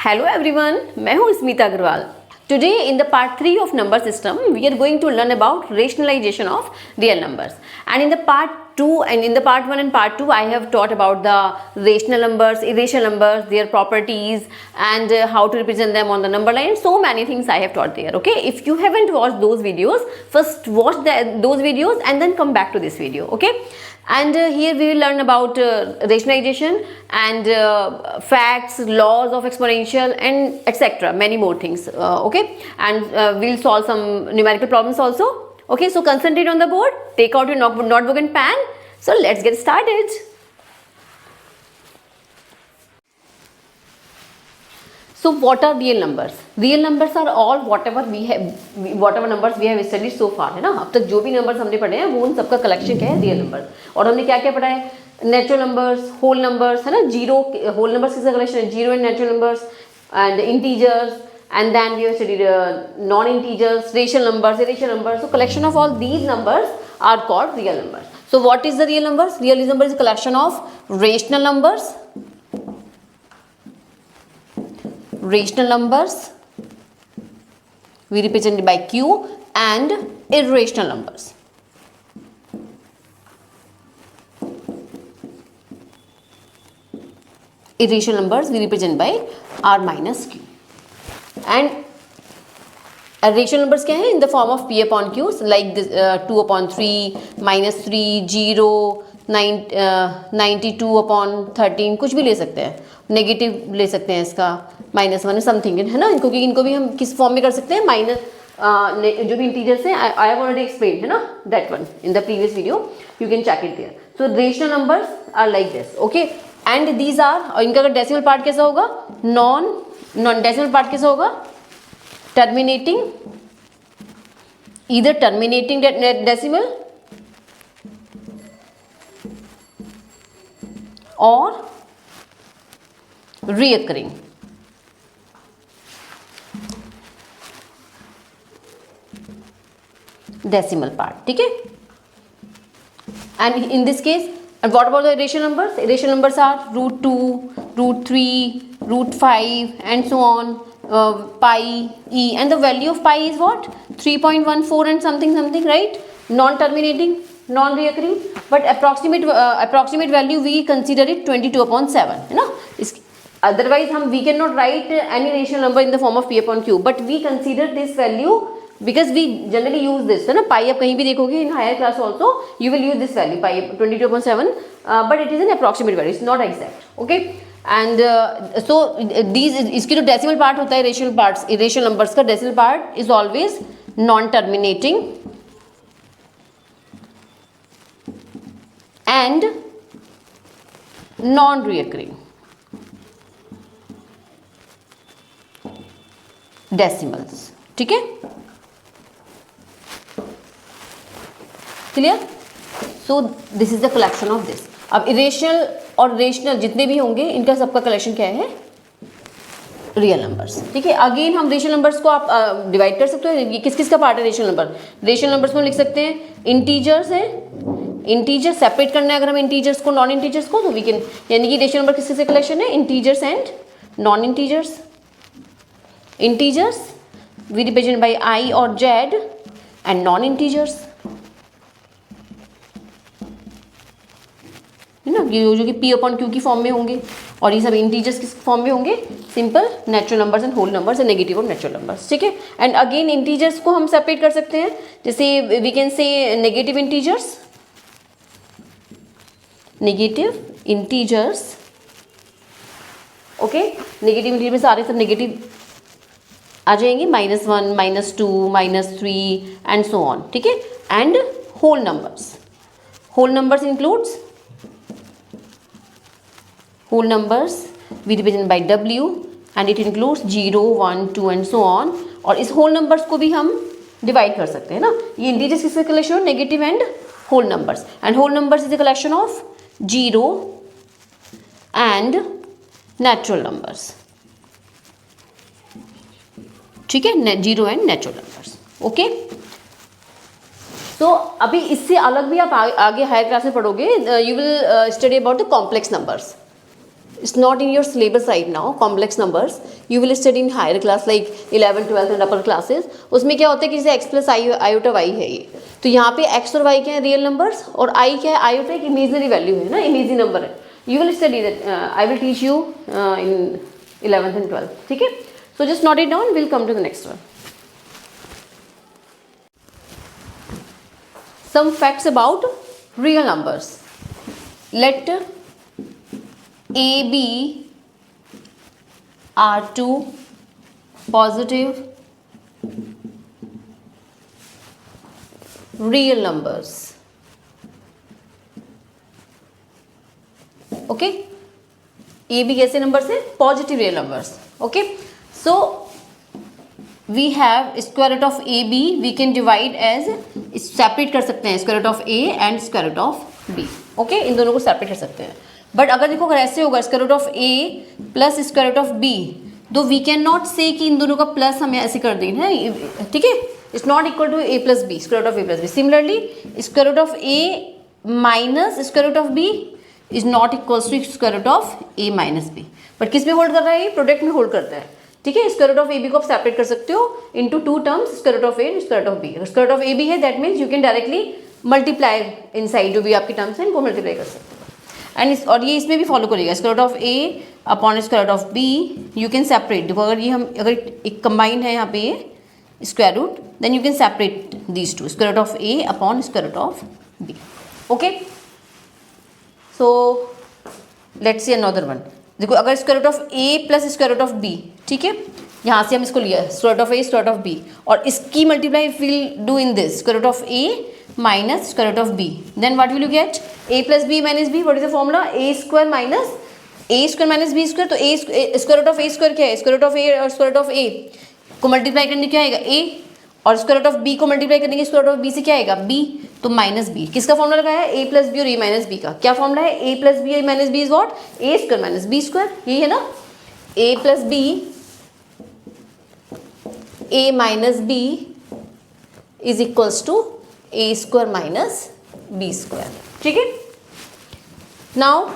Hello everyone, मैं हूँ Smita Agarwal. Today in the part 3 of number system we are going to learn about rationalization of real numbers. And in the part 2 and in the part 1 and part 2 I have taught about the rational numbers, irrational numbers, their properties and how to represent them on the number line. So many things I have taught there. Okay, if you haven't watched those videos, first watch those videos and then come back to this video. Okay. And here we will learn about rationalization and facts, laws of exponential and etc. Many more things. Okay, and we'll solve some numerical problems also. Okay, so concentrate on the board, take out your notebook and pen. So let's get started. So what are real numbers? Real numbers are all whatever numbers we have studied so far, है ना. अब तक जो भी numbers हमने पढ़े हैं वो उन सबका collection क्या है, real numbers. और हमने क्या क्या पढ़ा है, natural numbers, whole numbers, है ना. Zero whole numbers किसका collection है, zero and natural numbers and integers, and then we have studied non-integers, rational numbers, irrational numbers. So collection of all these numbers are called real numbers. So what is the real numbers? Real number is a collection of rational numbers. Rational numbers we represented by Q and irrational numbers. Irrational numbers we represent by R minus Q. And rational numbers क्या है, in the form of P upon Q, like this 2 upon 3, minus 3, 0, 92 upon 13, कुछ भी ले सकते हैं. Negative ले सकते हैं इसका, -1 समथिंग, है ना. इनको भी हम किस फॉर्म में कर सकते हैं, माइनस जो भी इंटीजर्स हैं, आई हैव ऑलरेडी एक्सप्लेन्ड, है ना, that one in the previous video, you can check it there. So rational numbers are like this. Okay, and these are, और इनका अगर डेसिमल पार्ट कैसा होगा, नॉन डेसिमल पार्ट कैसा होगा, टर्मिनेटिंग, ईदर टर्मिनेटिंग डेसिमल और reoccurring. Decimal part, ठीक है. And in this case, and what about the irrational numbers? Irrational numbers are √2, √3, √5 and so on, pi, e, and the value of pi is what, 3.14 and something, right? Non-terminating, non-reoccurring, but approximate value we consider it 22 upon 7, है ना. Otherwise we cannot write any rational number in the form of P upon Q, but we consider this value because we generally use this, है ना. pi आप कहीं भी देखोगे in higher class also you will use this value, pi 22 upon 7, but it is an approximate value, it's not exact. Okay, and so these इसकी जो decimal part होता है, rational parts, irrational numbers का decimal part is always non-terminating and non-reoccurring decimals, ठीक है. Clear. So this is the collection of this. अब irrational और rational जितने भी होंगे इनका सबका कलेक्शन क्या है, रियल नंबर्स, ठीक है. अगेन हम रेशनल नंबर्स को आप डिवाइड कर सकते हो. ये किस किस का पार्ट है रेशनल नंबर. रेशनल नंबर्स में लिख सकते हैं इंटीजर्स है, इंटीजर सेपरेट करना है अगर हम इंटीजर्स को नॉन इंटीजर्स को, तो वी कैन, यानी कि रेशनल नंबर किस किस का कलेक्शन है, integers and non integers. Integers we represent by I or Z and non-integers, है ना, जो कि P upon Q की फॉर्म में होंगे, और ये सब इंटीजर्स किस फॉर्म में होंगे, simple natural numbers and whole numbers and negative और नेचुरल नंबर्स, ठीक है. एंड अगेन इंटीजर्स को हम सेपरेट कर सकते हैं, जैसे we can say negative integers, okay. Negative integer में सारे सब नेगेटिव आ जाएंगे, -1, -2, -3 एंड सो ऑन, ठीक है. And whole numbers includes whole numbers we represent by W and it includes 0, 1, 2 and so on. और इस whole numbers को भी हम डिवाइड कर सकते हैं ना. ये इंटीजर्स किसका कलेक्शन हो, negative and whole numbers, and whole numbers is the collection of 0 and natural numbers, ठीक है. 0 एंड नेचुरल नंबर्स. ओके, तो अभी इससे अलग भी आप आगे हायर क्लास में पढ़ोगे. You will study about the complex numbers. It's not in your syllabus right now, complex numbers. You will study in higher class like 11, 12 and upper classes. उसमें क्या होता है कि जैसे x plus iota y है ये, तो यहाँ पे x और y क्या है रियल नंबर्स और i क्या है iota एक इमेजिनरी वैल्यू है ना, इमेजिनरी नंबर है. You will study that. I will teach you in 11th and 12th. ठीक है? So just note it down. We'll come to the next one. Some facts about real numbers. Let A, B are two positive real numbers. Okay? A, B कैसे numbers है? Positive real numbers. Okay? So we have square root of a b, we can divide as, separate कर सकते हैं square root of a and square root of b. okay? इन दोनों को separate कर सकते हैं. बट अगर देखो अगर ऐसे होगा square root of a plus square root of b, तो we can not say कि इन दोनों का प्लस हमें ऐसे कर देना है. ठीक है? It's not equal to a plus b, square root of a plus b. Similarly square root of a minus square root of b is not equals to square root of a minus b. But किस में hold कर रहा है? ये product में hold करता है. ठीक है? Square root of A B को आप सेपरेट कर सकते हो into two terms, square root of A and square root of B. अगर square root of A B है that means you can directly multiply inside जो भी आपकी टर्म्स हैं इनको मल्टीप्लाई कर सकते हो. एंड और ये इसमें भी फॉलो करेगा square root of A upon square root of B. You can separate. देखो अगर ये हम अगर एक कंबाइंड है यहाँ पे ये square root, then you can separate these two, square root of A upon square root of B. Okay? So let's see another one. देखो अगर square root of A plus square root of B, ठीक है, यहाँ से हम इसको लिया square root of A square root of B, और इसकी multiply will do in this square root of A minus square root of B. Then what will you get? A plus B minus B. What is the formula? A square minus A square minus B square. तो A square root of A square क्या है? Square root of ए और square root of ए को multiply करने क्या आएगा? ए, और square root of B को मल्टीप्लाई करने के स्क्वायर रूट ऑफ बी से क्या आएगा? बी. तो माइनस बी. किसका फॉर्मूला लगाया है? ए प्लस बी और ए माइनस बी का. क्या फॉर्मूला है? A plus B A minus B is what? A square minus B square. यही है ना? A plus B A minus B is equals to A square minus B square. ठीक है? Now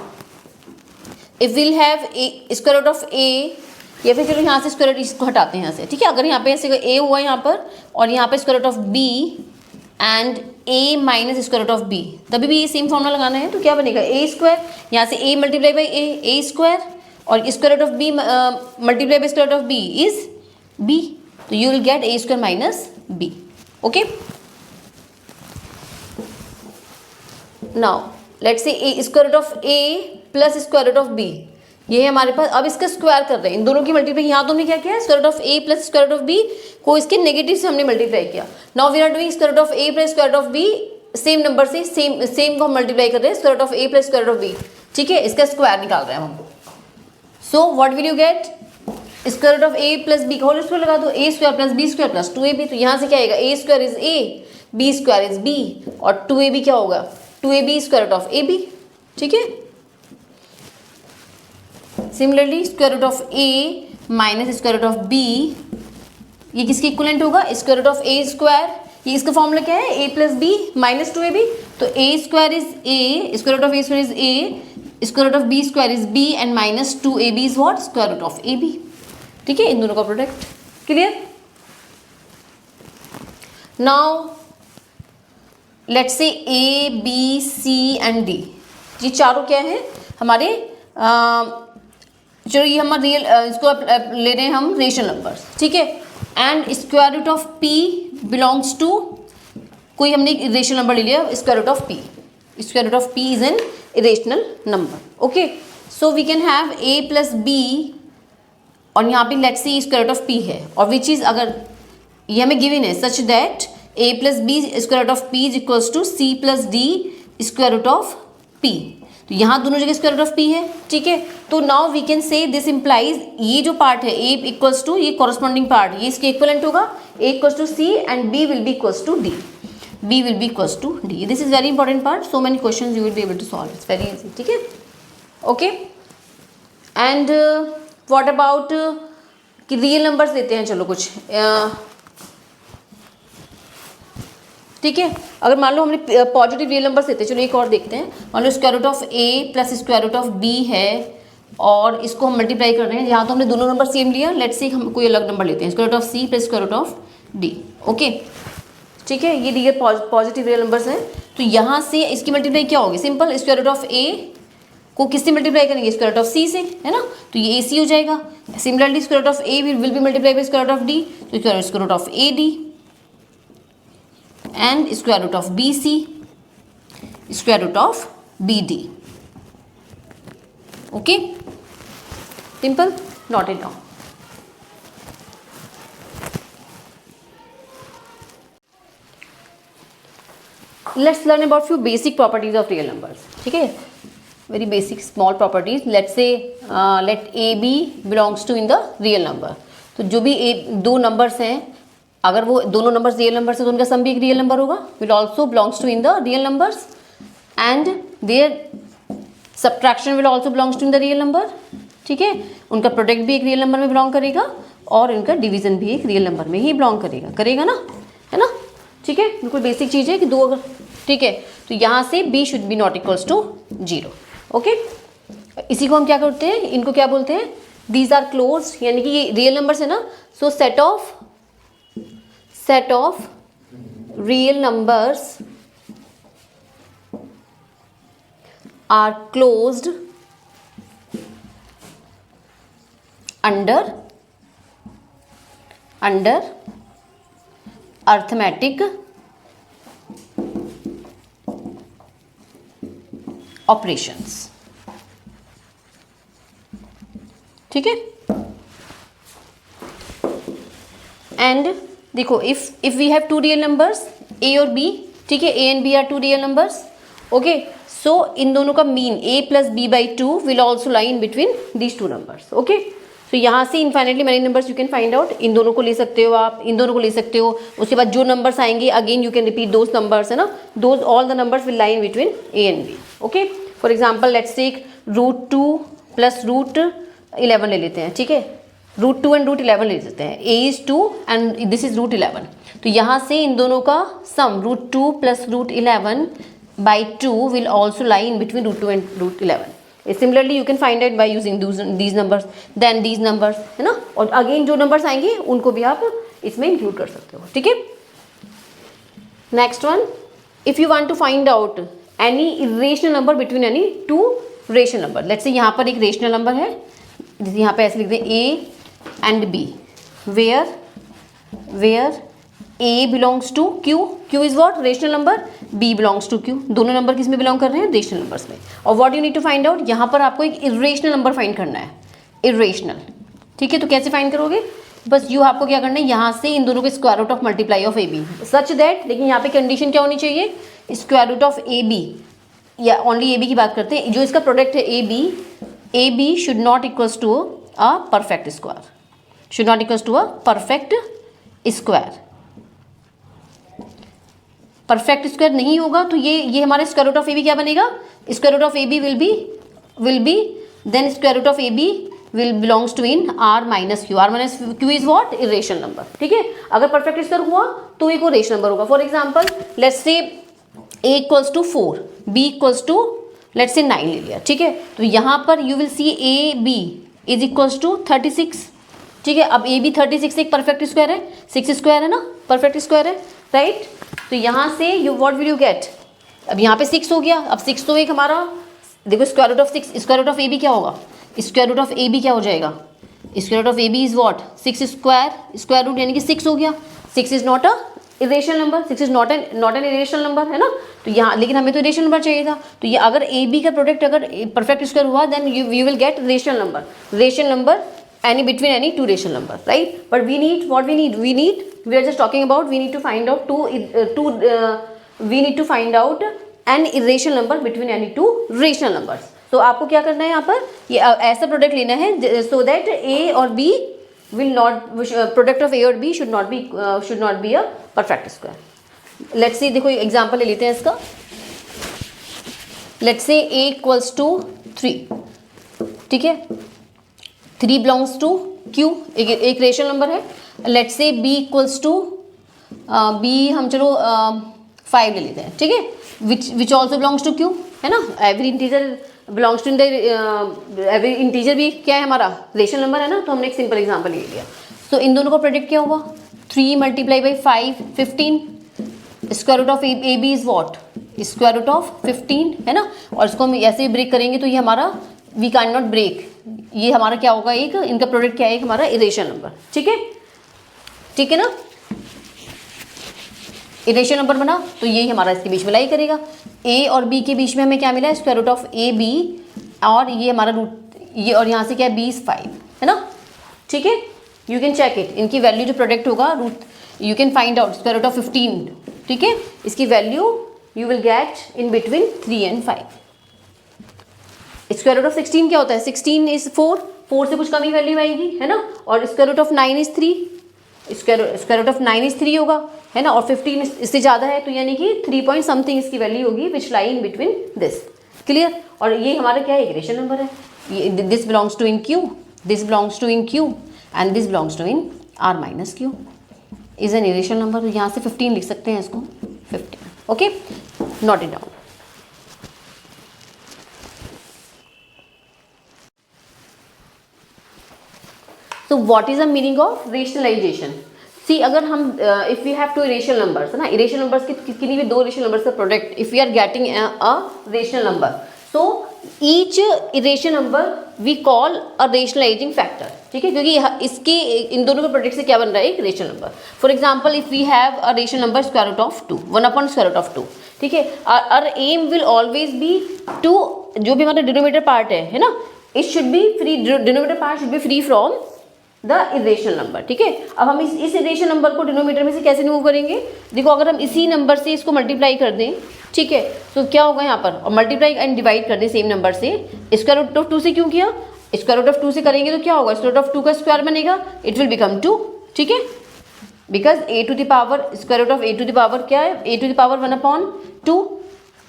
if will have A square root of A, या फिर चलो यहाँ से स्क्वायर रूट इसको हटाते हैं यहाँ से. ठीक है? अगर यहाँ पे ऐसे ए हुआ यहाँ पर और यहाँ पे square root of B and A minus square root of B, तभी भी ये सेम फॉर्मूला लगाना है. तो क्या बनेगा? ए स्क्वायर, यहाँ से A multiply by A square, और square root of B multiply by square root of B is B. तो you will get A square minus B. Okay? Now let's say A square root of A plus square root of B, ये है हमारे पास. अब इसका square कर रहे हैं, इन दोनों की मल्टीप्लाई. यहाँ तो हमने क्या किया? Square root of A plus square root of B को इसके नेगेटिव से हमने मल्टीप्लाई किया. Now we are doing square root of A plus square root of B, same number से सेम को हम मल्टीप्लाई कर रहे हैं, square root of A plus square root of B. ठीक है? इसका स्क्वायर निकाल रहे हैं हम. So what will you get? Square root of A plus b का होल स्क्वायर लगा दो, A square plus B square plus two A B. तो यहाँ से क्या आएगा? A square is A, B square is B, और टू ए बी क्या होगा? Two A B square root of A B. ठीक है? Similarly square root of A minus square root of B, ये किसके इक्वलेंट होगा? Square root of A square. ये इसका फॉर्मूला क्या है? A plus B minus two A B. तो A square is A, square root of A square is A, square root of B square is B, and minus two A B is what? Square root of A B. ठीक है? इन दोनों का product. Clear? Now let's say A B C and D, ये चारों क्या है हमारे? चलो ये हमारा रियल, इसको ले रहे हैं हम रेशनल नंबर्स. ठीक है? And square root of P belongs to, कोई हमने रेशनल नंबर ले लिया square root of P. Square root of P is an irrational number. Okay? So we can have A plus B, और यहाँ पे let's see square root of P है, और which is, अगर ये हमें गिवन है such that A plus B square root of P is equals to C plus D square root of P. तो यहाँ दोनों जगह स्क्वायर रूट ऑफ पी है. ठीक है? तो now we can say this implies, ये जो पार्ट है ए इक्वल्स टू, ये कॉरस्पॉन्डिंग पार्ट ये इसके इक्वलेंट होगा, A equals to C and B will be equals to D. B will be equals to D. This is very important part. So many questions you will be able to solve. It's very easy. ठीक है? Okay? And what about कि real numbers लेते हैं. चलो कुछ ठीक है? अगर मान लो हमने पॉजिटिव रियल नंबर्स लेते हैं, चलो एक और देखते हैं. मान लो square root of A plus square root of B है, और इसको हम मल्टीप्लाई कर रहे हैं। यहाँ तो हमने दोनों नंबर सेम लिया, लेट्स से हम कोई अलग नंबर लेते हैं, square root of C plus square root of D. Okay ठीक है, ये रियल पॉजिटिव रियल नंबर्स हैं। तो यहाँ से इसकी मल्टीप्लाई क्या होगी, सिंपल, स्क्वायर रूट ऑफ ए को किससे मल्टीप्लाई करेंगे, स्क्वायर रूट ऑफ सी से, है ना, तो ये ए सी हो जाएगा। Similarly square root of A will be multiply by square root of D, तो square root of A D and square root of B C, square root of B D. Okay simple, note it down. Let's learn about few basic properties of real numbers. ठीक है, very basic small properties. Let's say let a b belongs to in the real number. तो जो भी दो numbers हैं, अगर वो दोनों numbers real numbers हैं तो उनका sum भी एक real number होगा, will also belongs to in the real numbers and their subtraction will also belongs to in the real number. ठीक है, उनका प्रोडक्ट भी एक रियल नंबर में बिलोंग करेगा और इनका डिवीजन भी एक रियल नंबर में ही बिलोंग करेगा ना, है ना। ठीक है, बिल्कुल बेसिक चीज़ है कि दो अगर, ठीक है, तो यहाँ से b should be not equals to 0। Okay, इसी को हम क्या करते हैं, इनको क्या बोलते हैं, दीज आर क्लोज, यानी कि ये रियल नंबर्स है ना। So set of real numbers are closed under arithmetic operations. ठीक है, एंड देखो if we have two real numbers A और बी, ठीक है, A and B are two real numbers. Okay, so इन दोनों का mean a plus B by 2 will also lie in between these two numbers. Okay, तो यहाँ से infinitely many numbers you can find out, इन दोनों को ले सकते हो आप, इन दोनों को ले सकते हो, उसके बाद जो नंबर्स आएंगे again you can repeat those numbers, है ना, those all the numbers will lie in between A and B. Okay, for example let's take √2 plus √11 ले लेते हैं, ठीक है, √2 एंड √11 ले लेते हैं, a is 2 and this is √11। तो यहाँ से इन दोनों का सम √2 plus √11 by 2 will also lie in between √2 and √11. Similarly you can find out by using these numbers, then these numbers, है ना, और अगेन जो नंबर्स आएंगे उनको भी आप इसमें इंक्लूड कर सकते हो। ठीक है, next one, if you want to find out any irrational number between any two rational number, let's say यहाँ पर एक रेशनल नंबर है, जैसे यहाँ पे ऐसे लिखते हैं a and b, where a belongs to q, q is what, rational number, b belongs to q, दोनों नंबर किस में बिलोंग कर रहे हैं, रेशनल नंबर्स में। और what you need to find out, यहाँ पर आपको एक इरेशनल नंबर फाइंड करना है, इरेशनल। ठीक है, तो कैसे फाइंड करोगे, बस यू आपको क्या करना है, यहाँ से इन दोनों के square root of multiply of A B such that, लेकिन यहाँ पे कंडीशन क्या होनी चाहिए, square root of A B, या ओनली ए बी की बात करते हैं, जो इसका प्रोडक्ट है A B should not equals to a perfect square, should not equals to a perfect square. Perfect square नहीं होगा तो ये हमारे square root of A B क्या बनेगा, square root of A B will be then square root of A B will belongs to in R minus Q, R minus Q is what, irrational number. ठीक है, अगर perfect square हुआ तो एक वो rational number होगा। For example let's say a equals to 4, b equals to let's say 9 ले लिया। ठीक है, तो यहाँ पर you will see A B is equals to 36। ठीक है, अब ए बी 36 एक परफेक्ट स्क्वायर है, 6 स्क्वायर है ना, परफेक्ट स्क्वायर है, राइट। तो यहाँ से you what will you gate, अब यहाँ पे 6 हो गया, अब 6 तो एक हमारा, देखो square root of 6, square root of A B क्या होगा, square root of A B क्या हो जाएगा, square root of A B is what, 6 square root यानी कि 6 हो गया। 6 is not a irrational number, 6 is not an irrational number, है ना। तो यहाँ लेकिन हमें तो इरेशनल नंबर चाहिए था, तो ये अगर ए बी का प्रोडक्ट अगर परफेक्ट स्क्वायर हुआ then you will get rational number any between any two rational number, right? But we need what we are just talking about, we need to find out we need to find out an irrational number between any two rational numbers. So आपको क्या करना है, यहाँ पर ये ऐसा product लेना है so that a और b will not, product of a और b should not be a perfect square. Let's see, देखो एग्जाम्पल ले लेते हैं इसका। Let's say a equals to 3, ठीक है, 3 बिलोंग्स टू q, एक रेशनल नंबर है। Let's say b equals to b, हम चलो 5 ले लेते हैं, ठीक है, which also belongs to q, है ना, every integer belongs to the every integer भी क्या है हमारा रेशनल नंबर है ना, तो हमने एक सिंपल एग्जांपल ले लिया। सो इन दोनों का प्रोडक्ट क्या हुआ 3 multiply by 5 15, square root of A B is what square root of 15 है ना, और इसको हम ऐसे भी ब्रेक करेंगे तो ये हमारा वी कैन नॉट ब्रेक, ये हमारा क्या होगा एक इनका प्रोडक्ट क्या है एक हमारा इरेशनल नंबर। ठीक है, ठीक है ना, इरेशनल नंबर बना तो यही हमारा इसके बीच में लाई करेगा। ए और बी के बीच में हमें क्या मिला है square root of A B, और ये हमारा रूट ये, और यहाँ से क्या है 20 5 है ना। ठीक है, यू कैन चेक इट, इनकी वैल्यू जो प्रोडक्ट होगा root you can find out square root of 15। ठीक है, इसकी value you will get in between 3 and 5। Square root of 16 क्या होता है 16 इज 4 से कुछ कम ही वैल्यू आएगी है ना, और square root of 9 is 3, square root of 9 is 3 होगा है ना, और 15 इससे ज़्यादा है तो यानी कि 3 point something इसकी वैल्यू होगी विच लाई इन बिटवीन दिस। क्लियर, और ये हमारा क्या है एक रेशनल नंबर है, ये this belongs to in Q, this belongs to in Q and this belongs to in R minus Q is an irrational number. यहाँ से 15 लिख सकते हैं इसको 15। Okay, note it down. So what is the meaning of rationalization? See, अगर हम if we have two irrational numbers है ना, irrational numbers किन्हीं भी दो irrational numbers का product, if we are getting a rational number, so each irrational number we call a rationalizing factor। ठीक है, क्योंकि इसके इन दोनों के प्रोडक्ट से क्या बन रहा है एक rational number. For example if we have a rational number square root of 2 1/√2। ठीक है, our aim will always be to, जो भी हमारा डिनोमिनेटर पार्ट है ना, it should be free, denominator part should be free from the irrational number. ठीक है, अब हम इस इरेशनल नंबर को डिनोमिनेटर में से कैसे रिमूव करेंगे, देखो अगर हम इसी नंबर से इसको मल्टीप्लाई कर दें, ठीक है, तो क्या होगा यहाँ पर, और मल्टीप्लाई एंड डिवाइड कर दें सेम नंबर से, स्क्वायर रूट ऑफ 2 से क्यों किया, स्क्वायर रूट ऑफ 2 से करेंगे तो क्या होगा स्क्वायर रूट ऑफ 2 का स्क्वायर बनेगा, इट विल बिकम 2। ठीक है, because a to the power square root of a to the power क्या है ए टू द पावर 1/2,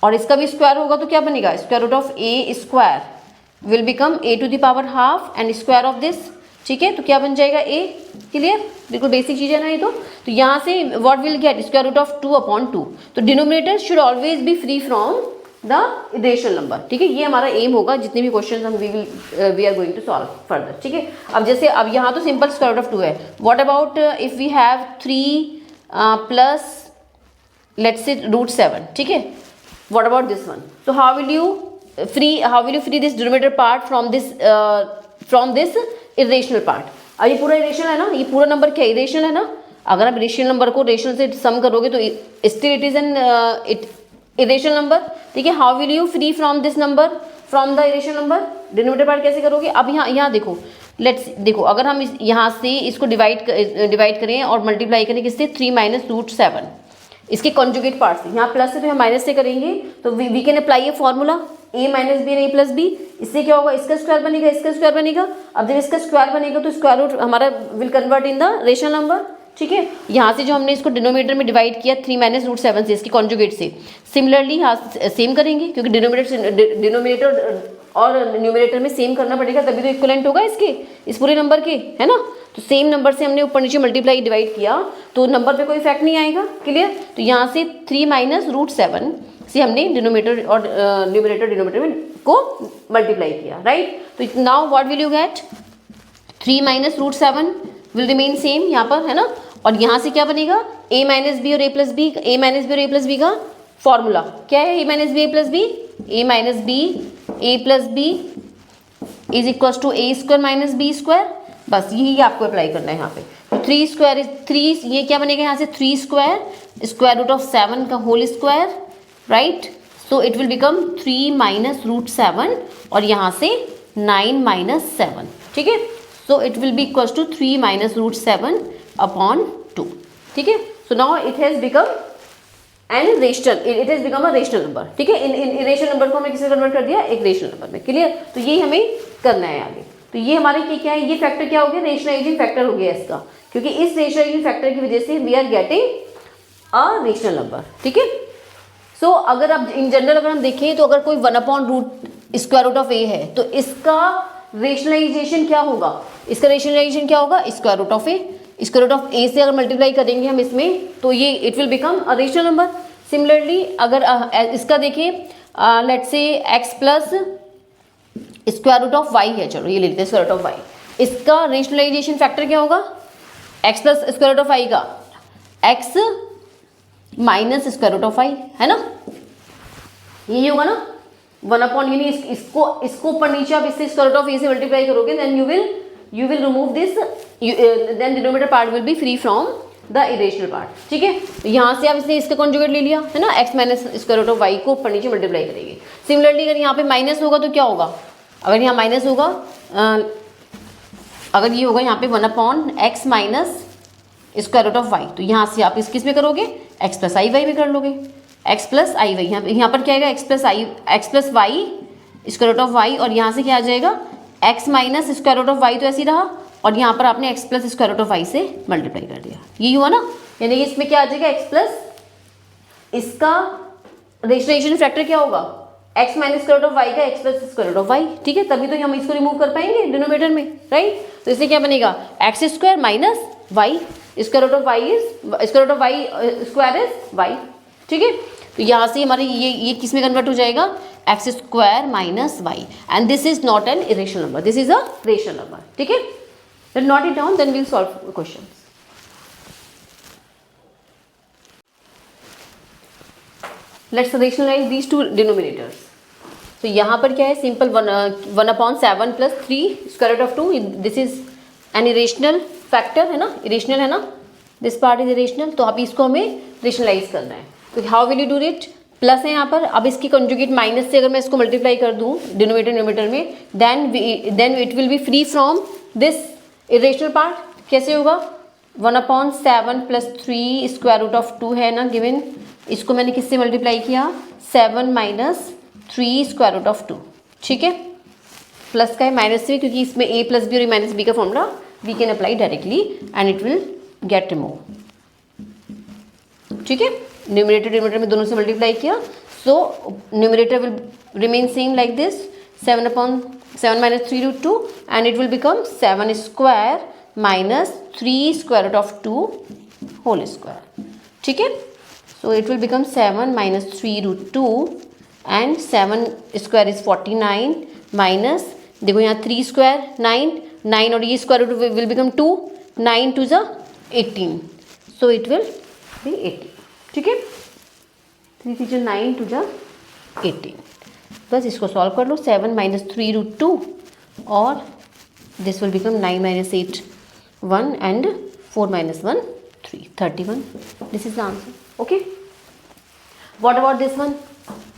और इसका भी स्क्वायर होगा तो क्या बनेगा square root of A square will become a to the power half and square of this. ठीक है, तो क्या बन जाएगा ए। क्लियर, बिल्कुल बेसिक चीज़ है ना ये तो यहाँ से what will get square root of 2/2, तो denominator should always be free from the rational number. ठीक है, ये हमारा एम होगा जितने भी क्वेश्चन हम we are going to solve further. ठीक है, अब जैसे अब यहाँ तो सिंपल स्क्वायर रूट ऑफ 2 है, what about if we have 3 plus let's say √7। ठीक है, व्हाट अबाउट दिस वन, तो how will you free this denominator part from this irrational part. अब ये पूरा इरेशनल है ना, ये पूरा नंबर क्या इरेशनल है ना, अगर आप इरेशनल नंबर को रेशनल से सम करोगे तो still it is an irrational number. ठीक है, how will you free from this number from the irrational number, denominator part कैसे करोगे। अब यहाँ देखो देखो अगर हम यहाँ से इसको डिवाइड करें और मल्टीप्लाई करें किससे 3 - √7 इसके कॉन्जुगेट पार्ट से, यहाँ प्लस से तो हम माइनस से करेंगे तो we can apply a formula a - b and a + b, इससे क्या होगा इसका स्क्वायर बनेगा इसका स्क्वायर बनेगा। अब जब इसका स्क्वायर बनेगा तो स्क्वायर रूट हमारा will convert in the rational number. ठीक है, यहाँ से जो हमने इसको डिनोमिनेटर में डिवाइड किया 3 - √7 से इसके कॉन्जुगेट से, सिमिलरली यहाँ सेम करेंगे क्योंकि डिनोमिनेटर और न्यूमिनेटर में सेम करना पड़ेगा तभी तो इक्वलेंट होगा इसके इस पूरे नंबर के है ना। तो सेम नंबर से हमने ऊपर नीचे मल्टीप्लाई डिवाइड किया तो नंबर पे कोई इफेक्ट नहीं आएगा। क्लियर, तो यहाँ से 3 - √7 से हमने डिनोमिनेटर और डिनोमिनेटर में को मल्टीप्लाई किया, राइट। तो now what will you gate 3 - √7 will remain same यहाँ पर है ना, और यहाँ से क्या बनेगा a - b और a + b, a - b और a + b का फॉर्मूला क्या है, a - b a + b, a - b a + b is equal to a² - b²। बस यही आपको अप्लाई करना है यहाँ पे। तो 3² इज 3, ये क्या बनेगा यहाँ से 3² स्क्वायर रूट ऑफ 7 का whole square, right. So it will become 3 - √7 और यहाँ से 9 - 7। ठीक है, so it will be equal to 3 - √7/2। ठीक है, so now it has become an rational, it has become a rational number. ठीक है, इन रेशनल नंबर को हमने किससे कन्वर्ट कर दिया एक रेशनल नंबर में। क्लियर, तो यही हमें करना है आगे। तो ये हमारे क्या है, ये फैक्टर क्या हो गया रेशनलाइजिंग फैक्टर हो गया इसका, क्योंकि इस रेशनलाइजिंग फैक्टर की वजह से we are getting a rational number. ठीक है, सो अगर आप इन जनरल अगर हम देखें तो अगर कोई 1/√√a है तो इसका रेशनलाइजेशन क्या होगा, इसका रेशनलाइजेशन क्या होगा square root of a, square root of a से अगर मल्टीप्लाई करेंगे हम इसमें तो ये it will become a rational number. Similarly अगर इसका देखें let's say x + square root of Y है, चलो ये ले लेते हैं स्क्वायर रूट ऑफ वाई। इसका रेशनलाइजेशन फैक्टर क्या होगा, X plus square root of Y का X minus square root of Y, है ना, यही होगा ना, 1 यानी इसको ऊपर नीचे आप इससे स्क्वायर रूट ऑफ ए से मल्टीप्लाई करोगे, then you will remove this, then denominator part will be free from the irrational part, ठीक है। तो यहाँ से आप इसने इसका कॉन्जुगेट ले लिया, है ना, x minus square root of y को ऊपर नीचे मल्टीप्लाई करेंगे। सिमिलरली अगर यहाँ पे माइनस होगा तो क्या होगा, अगर यहाँ माइनस होगा, अगर ये होगा यहाँ पे 1/x minus square root of y, तो यहाँ से आप किस में करोगे, एक्स प्लस आई वाई में कर लोगे, एक्स प्लस आई वाई, यहाँ पर क्या आएगा, x plus y square root of y, और यहाँ से क्या आ जाएगा, x minus square root of y, तो ऐसे ही रहा, और यहाँ पर आपने x plus square root of y से मल्टीप्लाई कर दिया, ये हुआ ना, यानी कि इसमें क्या आ जाएगा, एक्स प्लस, इसका रेशनलाइजेशन फैक्टर क्या होगा, X minus square root of Y का X plus square root of Y, ठीक है, तभी तो हम इसको रिमूव कर पाएंगे डिनोमिनेटर में, राइट। तो इससे क्या बनेगा, x square minus y square root of y is square root of y square is y, ठीक है। तो यहाँ से हमारे ये किस में कन्वर्ट हो जाएगा, x square minus y, and this is not an irrational number, this is a rational number, ठीक है। Then note it down, then we'll solve questions. Let's rationalize these two denominators. So यहाँ पर क्या है, simple 1/7 plus 3 square root of 2, this is an irrational factor, है ना, irrational है ना, this part is irrational, तो आप इसको हमें rationalize करना है। तो how will you do it, plus है यहाँ पर, अब इसकी कंजुगेट माइनस से अगर मैं इसको मल्टीप्लाई कर दूँ डिनोमिनेटर में, then it will be free from this irrational part, कैसे होगा, 1/7 plus 3 स्क्वायर रूट ऑफ 2 है ना गिवन, इसको मैंने किससे मल्टीप्लाई किया, 7 माइनस 3 स्क्वायर रूट ऑफ 2, ठीक है, प्लस का है माइनस से, क्योंकि इसमें a प्लस बी और माइनस बी का formula we can apply directly and it will get remove, ठीक है। न्यूमरेटर में दोनों से मल्टीप्लाई किया, so numerator will remain same like this, 7 minus 3 root 2 and it will become 7 square minus 3 square root of 2 whole square, ठीक है। So it will become 7 minus 3 root 2 and 7 square is 49 minus, देखो यहाँ 3 square 9 और ये square root will become 2, 9 to the 18, so it will be 18, ठीक है, 3 to the 9 to the 18, बस इसको सॉल्व कर लो, 7 माइनस 3 रूट 2 और this will become 9 minus 8 1 and 4 minus 1 3 31, this is the answer, okay. What about this one,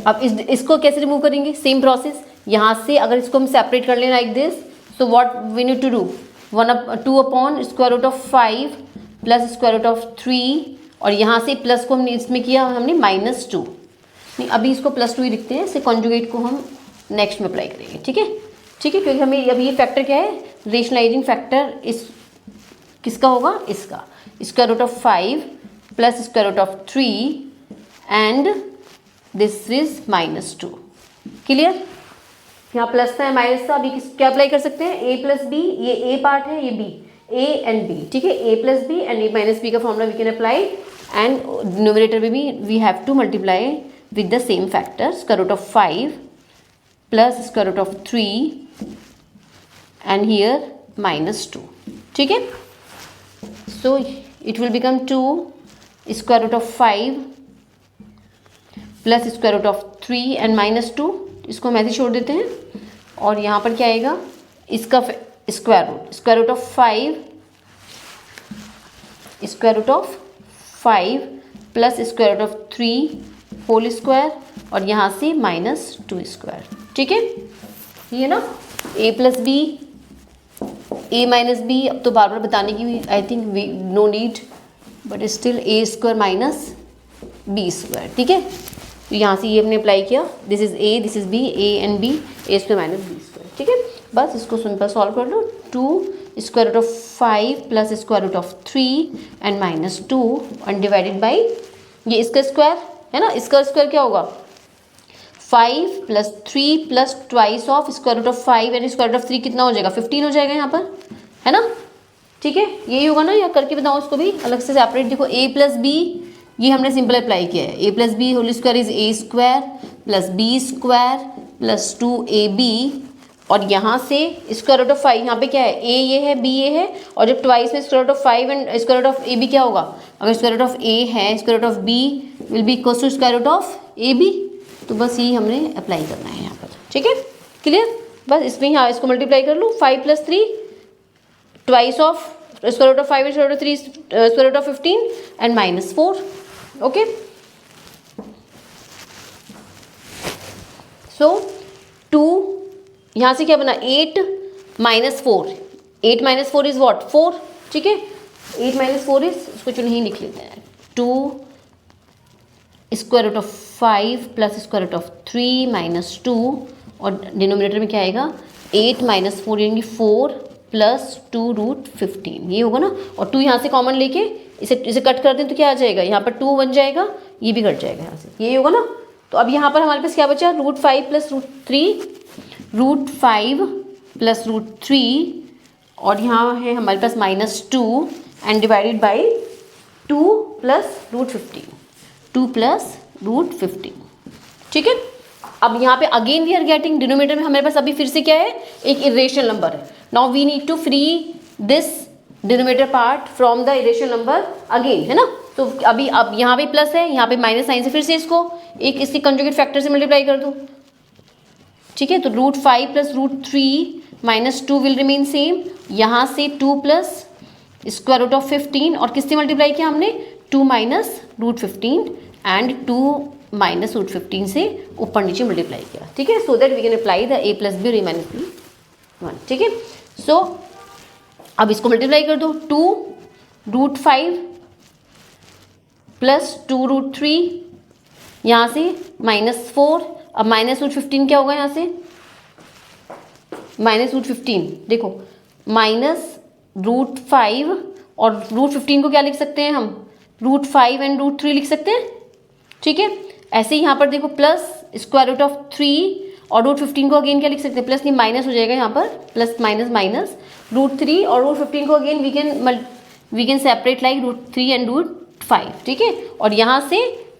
अब इसको कैसे remove करेंगे, सेम प्रोसेस, यहाँ से अगर इसको हम सेपरेट कर लें like this, so what we need to do, 2 upon square root of 5 plus square root of 3, और यहाँ से प्लस को हमने इसमें किया हमने -2, नहीं अभी इसको +2 ही लिखते हैं, इसे कॉन्जुगेट को हम नेक्स्ट में अप्लाई करेंगे, ठीक है, ठीक है, क्योंकि हमें अभी ये फैक्टर क्या है, रेशनलाइजिंग फैक्टर इस किसका होगा, इसका square root of 5 plus square root of 3 and this is -2, clear. यहाँ प्लस था माइनस था, अभी क्या अप्लाई कर सकते हैं, a प्लस बी, ये a पार्ट है, ये b, a एंड b, ठीक है, a plus B and a minus B का formula we can apply, and numerator में भी we have to multiply with the same factor, square root of 5 plus square root of 3 and here -2, ठीक है। So it will become 2 square root of 5 plus square root of 3 and -2, इसको हम ऐसे छोड़ देते हैं, और यहाँ पर क्या आएगा, इसका square root of 5 square root of 5 plus square root of 3 whole square, और यहाँ से -2 स्क्वायर, ठीक है, ये ना a plus b, a minus b, अब तो बार बार बताने की I think no need, but still a square minus B square, ठीक है। तो यहाँ से ये हमने अप्लाई किया, this is a, this is b, a and b, a square minus B square, ठीक है, बस इसको सिंपल सॉल्व कर लो, 2 square root of 5 plus square root of 3 and -2 and divided by ये इसका स्क्वायर है ना, इसका स्क्वायर क्या होगा, 5 plus 3 plus twice of square root of 5 and square root of 3 कितना हो जाएगा, 15 हो जाएगा यहाँ पर, है ना, ठीक है, यही होगा ना, या करके बताओ उसको भी अलग से सेपरेट, देखो a प्लस बी, ये हमने सिंपल अप्लाई किया है, a plus b whole square is a square plus b square plus 2ab और यहाँ से स्क्वायर रूट ऑफ 5, यहाँ पे क्या है, a ये है, b ये है, और जब ट्वाइस में square root of 5 and square root of a b क्या होगा, अगर स्क्वायर रूट ऑफ a है square root of b will be equal to square root of a b। तो बस यही हमने अप्लाई करना है यहाँ पर, ठीक है, क्लियर। बस इसमें यहाँ इसको मल्टीप्लाई कर लूँ, 5 + 3 twice of square root of 5 square root of 3 square root of 15 and -4, okay. So 2 यहाँ से क्या बना, 8 - 4, 8 - 4 इज व्हाट, 4, ठीक है, 8 - 4 इज, इसको जो नहीं लिख लेते हैं, 2 square root of 5 plus square root of 3 - 2, और डिनोमिनेटर में क्या आएगा, 8 - 4 यानी 4 प्लस 2 रूट 15, ये होगा ना। और 2 यहाँ से कॉमन लेके इसे कट कर दें तो क्या आ जाएगा, यहाँ पर 2 बन जाएगा, ये भी कट जाएगा यहाँ से, ये होगा ना। तो अब यहाँ पर हमारे पास क्या बचा, √5 + √3, √5 + √3, और यहाँ है हमारे पास -2 एंड डिवाइडेड बाई 2 + √15, 2 + √15, ठीक है। अब यहाँ पे again we are getting denominator में हमारे पास अभी फिर से क्या है, एक इरेशनल नंबर है। Now we need to free this denominator part from the irrational number again, है ना। तो अभी अब यहाँ पे प्लस है, यहाँ पे माइनस साइन से फिर से इसको एक इसकी कंजुगेट फैक्टर से मल्टीप्लाई कर दूँ, ठीक है। तो √5 + √3 - 2 विल रिमेन सेम, यहाँ से 2 प्लस स्क्वायर रूट ऑफ 15, और किससे मल्टीप्लाई किया हमने, 2 - √15 एंड 2 - √15 से ऊपर नीचे मल्टीप्लाई किया, ठीक है, so that we can apply the a + b और a - b 1, ठीक है। सो अब इसको मल्टीप्लाई कर दो, 2 √5 + 2 √3, यहाँ से -4, अब -√15 क्या होगा, यहाँ से -√15, देखो -√5 और √15 को क्या लिख सकते हैं हम, √5 एंड √3 लिख सकते हैं, ठीक है। ऐसे ही यहाँ पर देखो प्लस स्क्वायर रूट ऑफ 3 और √15 को अगेन क्या लिख सकते हैं, प्लस नहीं माइनस हो जाएगा यहाँ पर, प्लस माइनस माइनस, √3 और √15 को again we can separate like √3 and √5, ठीक है। और यहाँ से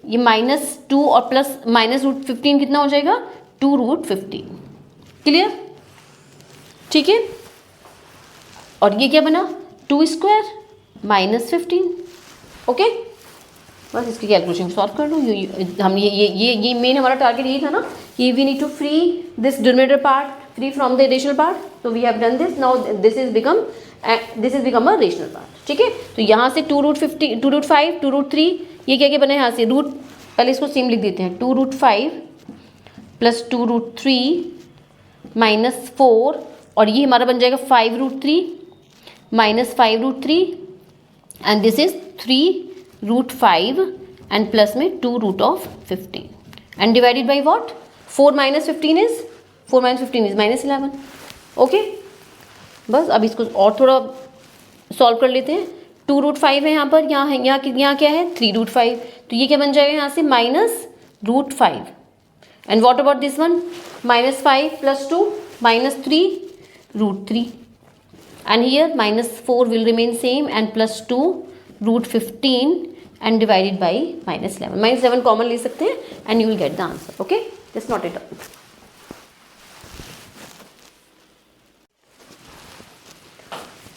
ये -2 और प्लस -√15 कितना हो जाएगा, 2 √15, क्लियर, ठीक है। और ये क्या बना, 2² -15, ओके। बस इसकी कैलकुलेशन सॉल्व कर लो। हम ये मेन हमारा टारगेट यही था ना, कि we need to free this denominator part free from the rational part, तो we have done this. Now this is become a rational part, ठीक है। तो यहाँ से 2 √5 2 √3, ये क्या क्या बना है यहाँ से, रूट, पहले इसको सेम लिख देते हैं, 2 √5 + 2 √3 -4, और ये हमारा बन जाएगा 5 √3 -5 √3, and this is 3 √5 and plus में 2 √15 and divided by what, 4 - 15 is -11, okay. बस अब इसको और थोड़ा सॉल्व कर लेते हैं। 2 √5 है यहाँ पर, यहाँ क्या है, 3 √5, तो ये क्या बन जाएगा यहाँ से -√5, and what about this one, -5 + 2 -3 √3, and here -4 will remain same and plus 2 √15 and divided by -11. -11 common ले सकते हैं and you will get the answer. Okay, that's not it.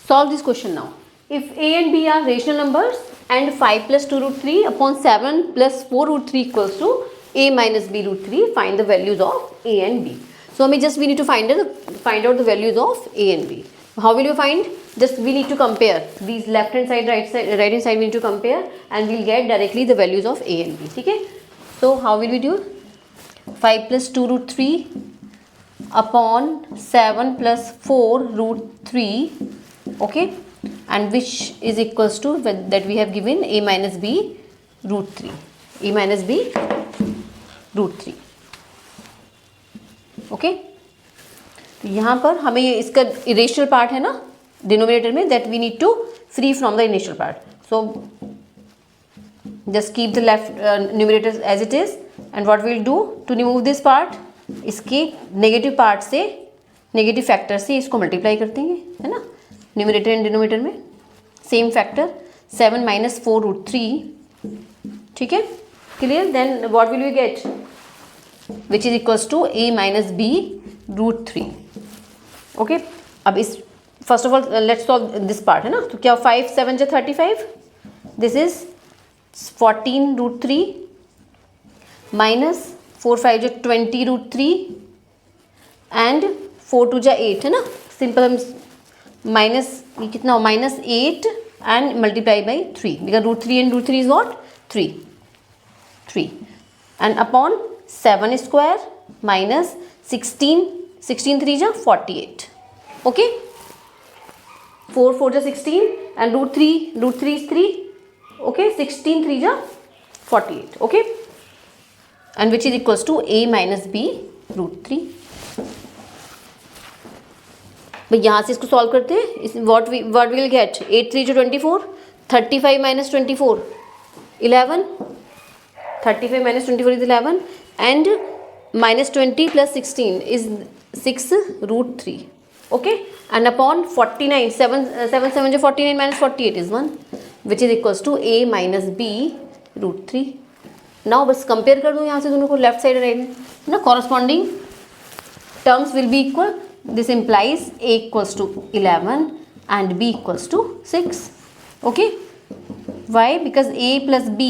Solve this question now. If a and b are rational numbers and 5 + 2 √3 upon 7 + 4 √3 equals to a minus b √3, find the values of a and b. So we need to find out the values of a and b. How will you find? Just we need to compare these left hand side, right hand side we need to compare, and we'll get directly the values of a and b. Okay, so how will we do? 5 + 2 √3 upon 7 + 4 √3, okay, and which is equals to that we have given a minus b √3, a minus b √3, okay. तो यहाँ पर हमें इसका irrational part है ना denominator में, that we need to free from the initial part, so just keep the left numerator as it is, and what will do to remove this part, इसके negative part से, negative factor से इसको multiply कर देंगे, है ना, numerator and denominator में same factor, 7 - 4 √3, ठीक है, clear. Then what will we get, which is equals to a minus b √3, okay अब इस first of all let's solve this part है ना, तो क्या 5 7 जा 35, दिस इज 14√3 माइनस 4 5 जो 20√3 एंड 4 2 जा 8 है ना, सिंपल हम माइनस ये कितना हो -8 and multiply by 3 because √3 and √3 is what 3 and upon 7 square minus 16 3 जा 48 ओके 4 4 जा 16 एंड √3 is 3 okay 16 3 जा 48 okay and which is equals to a minus b √3। भाई यहाँ से इसको सॉल्व करते हैं, what we will get 8 3 जो 24, 35 minus 24 11, 35 minus 24 is 11 and minus 20 plus 16 is 6√3 okay and upon 49 7 7 जो 49 minus 48 is 1 which is equals to a minus b √3। Now बस compare कर दूँ यहाँ से दोनों को लेफ्ट साइड राइट में ना, corresponding terms will be equal, this implies a equals to 11 and b equals to 6 okay why because a plus b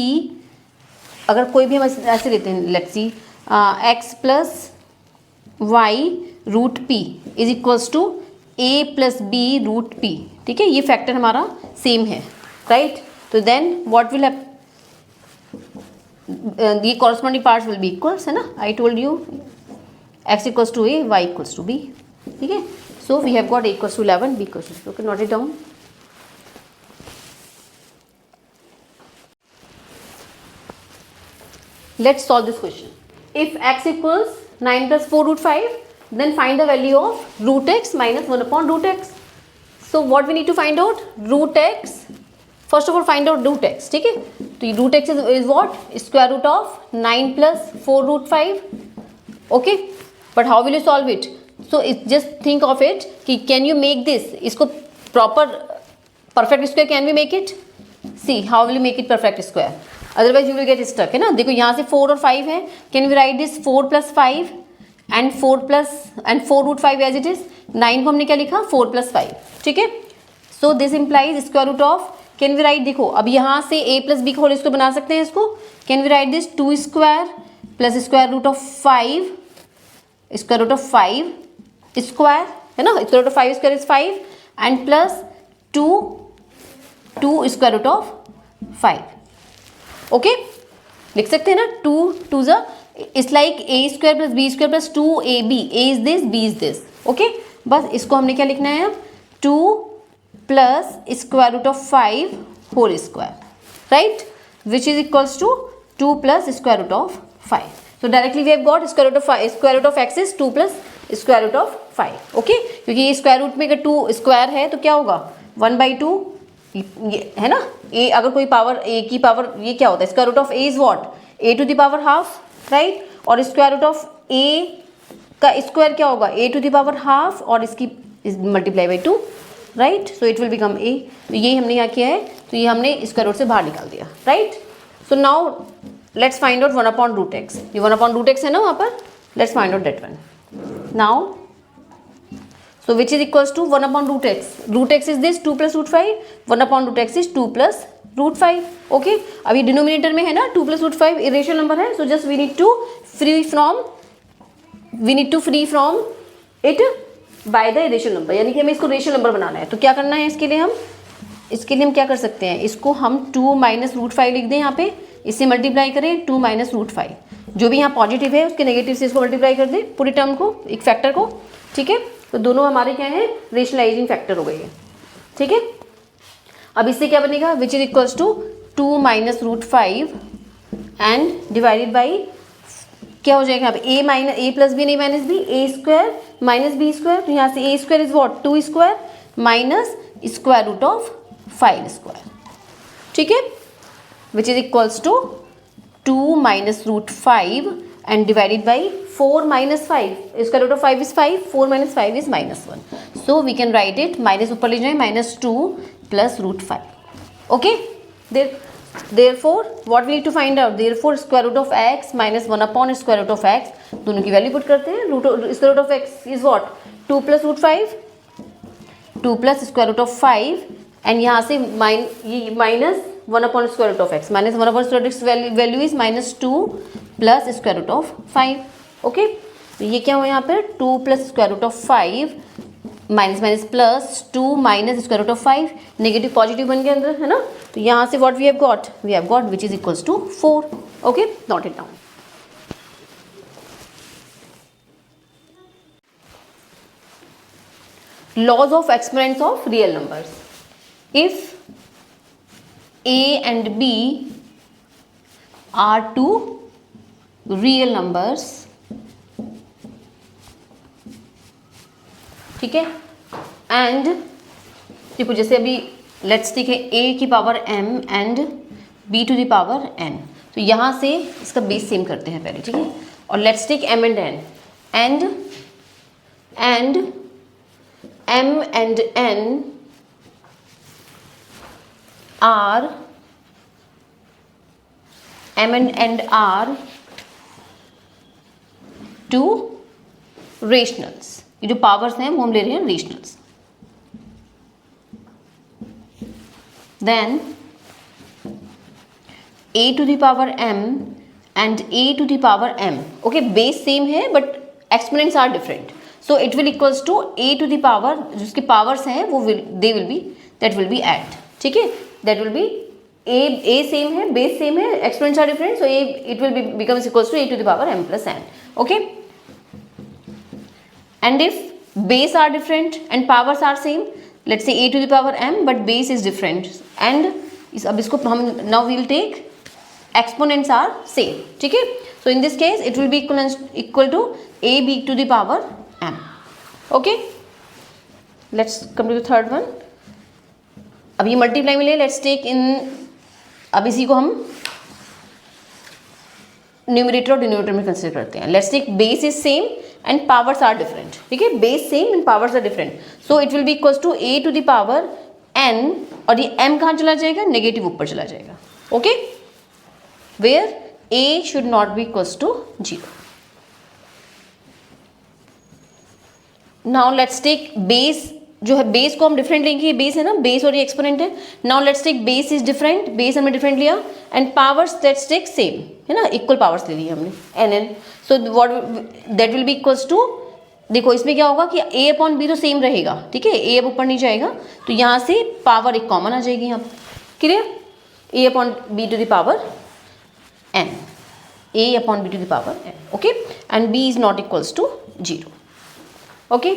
अगर कोई भी हम ऐसे लेते हैं let's see x plus y root p is equals to a plus b root p, ठीक है ये फैक्टर हमारा सेम है राइट, तो then what will have the corresponding parts will be equals है ना, I told you x equals to a y equals to b ठीक है, so we have got a equals to 11 b equals to 6 okay note it down। Let's solve this question। if x equals 9 plus 4√5 then find the value of root x minus 1 upon root x। so what we need to find out root x, first of all find out root x ठीक है, तो root x is what square root of 9 plus 4√5 okay but how will you solve it, so it just think of it कि can you make this इसको proper perfect square can we make it, see how will you make it perfect square otherwise you will get stuck है ना। देखो यहाँ से 4 और 5 है, can we write this 4 plus 5 and 4√5 as it is, 9 को हमने क्या लिखा 4 plus 5 ठीक है, so this implies square root of can we write, देखो अब यहाँ से a प्लस बी का होल इसको बना सकते हैं इसको, can we write this 2 square plus square root of 5 square root of 5 square है ना, square root of 5 square is 5 and plus 2 square root of 5 okay लिख सकते हैं ना, 2 ज़ा it's like a square plus B square plus 2ab, a is this b is this okay, बस इसको हमने क्या लिखना है अब 2 plus square root of 5 whole square right which is equals to 2 plus square root of 5, so directly we have got square root of 5 square root of x is 2 plus square root of 5 okay क्योंकि ये square root में अगर 2 square है तो क्या होगा 1/2 ये है ना, a अगर कोई पावर a की पावर ये क्या होता है square root of a is what a to the power half right, और स्क्वायर रूट ऑफ a का स्क्वायर क्या होगा a to the power half और इसकी multiply by 2 right, so it will become a, तो ये हमने यहाँ किया है तो ये हमने स्क्वायर रूट से बाहर निकाल दिया right. So now let's find out 1 upon root x, ये 1 अपॉन रूट एक्स है ना वहाँ पर, let's find out that one now, so which is equals to 1 upon root x is this 2 plus root 5, 1 upon root x is 2 plus root 5 okay, अब ये denominator में है ना 2 प्लस रूट 5 इरेशनल नंबर है, so just we need to free from it by the rational number, यानी कि हमें इसको रेशनल नंबर बनाना है, तो क्या करना है इसके लिए हम क्या कर सकते हैं, इसको हम 2 माइनस रूट 5 लिख दें यहाँ पे, इससे मल्टीप्लाई करें 2 माइनस रूट 5, जो भी यहाँ पॉजिटिव है उसके नेगेटिव से इसको मल्टीप्लाई कर दें पूरी टर्म को एक फैक्टर को ठीक है, तो दोनों हमारे क्या है रेशनलाइजिंग फैक्टर हो गई है ठीक है। अब इससे क्या बनेगा which is equals to 2 minus root 5 and divided by क्या हो जाएगा अब a प्लस बी नहीं minus b, a square minus B square, तो यहाँ से a square is what 2 square minus square root of 5 square ठीक है, which is equals to 2 minus root 5 and divided by 4 minus 5, square root of 5 is 5, 4 minus 5 is -1, so we can write it minus ऊपर ले जाए -2 plus root 5 okay. Therefore what we need to find out, therefore square root of x minus 1 upon square root of x, दोनों की value put करते हैं, square root of x is what 2 plus root 5 2 plus square root of 5 and यहाँ से minus 1 upon square root of x, minus 1 upon square root x value is -2 plus square root of 5. Okay, तो ये क्या हुआ यहाँ पर 2 plus square root of 5 minus minus plus 2 minus square root of 5, negative positive बन गया अंदर, है ना. तो यहाँ से what we have got which is equals to 4. Okay, note it down. Laws of exponents of real numbers. If a and b are two real numbers, ठीक है, एंड देखो जैसे अभी लेट्स टेक है a की power m and b to the power n. तो यहाँ से इसका बेस सेम करते हैं पहले, ठीक है, और let's take m and n and m and n are two rationals. ये जो पावर्स हैं वो हम ले रहे हैं rationals. Then a to the power m and a to the power m. Okay, base same है but exponents are different. So it will equals to a to the power, जिसके पावर्स हैं वो that will be add, ठीक है, that will be a same है, base same है, exponents are different, so it will becomes equals to a to the power m plus n. Okay, and if base are different and powers are same, let's say a to the power m but base is different and अब इसको हम now we will take exponents are same, ठीक है. So in this case it will be equal to a b to the power m. Okay, let's come to the third one. अब ये multiply में ले, let's take इन, अब इसी को हम न्यूमरेटर और डिनोमिनेटर में कंसिडर करते हैं. Let's take base is same and powers are different, ठीक है, base same and powers are different, so it will be equals to a to the power n, और ये m कहाँ चला जाएगा, नेगेटिव ऊपर चला जाएगा. Okay, where a should not be equals to 0. Now let's take base, जो है बेस को हम डिफरेंट लेंगे, ये बेस है ना, बेस और ये एक्सपोनेंट है. Now let's take base is different, base हमने डिफरेंट लिया and powers let's take same, है ना, इक्वल पावर्स ले लिए हमने n. So what that will be equals to, देखो इसमें क्या होगा कि a अपॉन b तो सेम रहेगा, ठीक है, a अब ऊपर नहीं जाएगा, तो यहाँ से पावर एक कॉमन आ जाएगी यहाँ पर. Clear, a upon b to the power n, a upon b to the power n. Okay, and b is not equals to 0. Okay,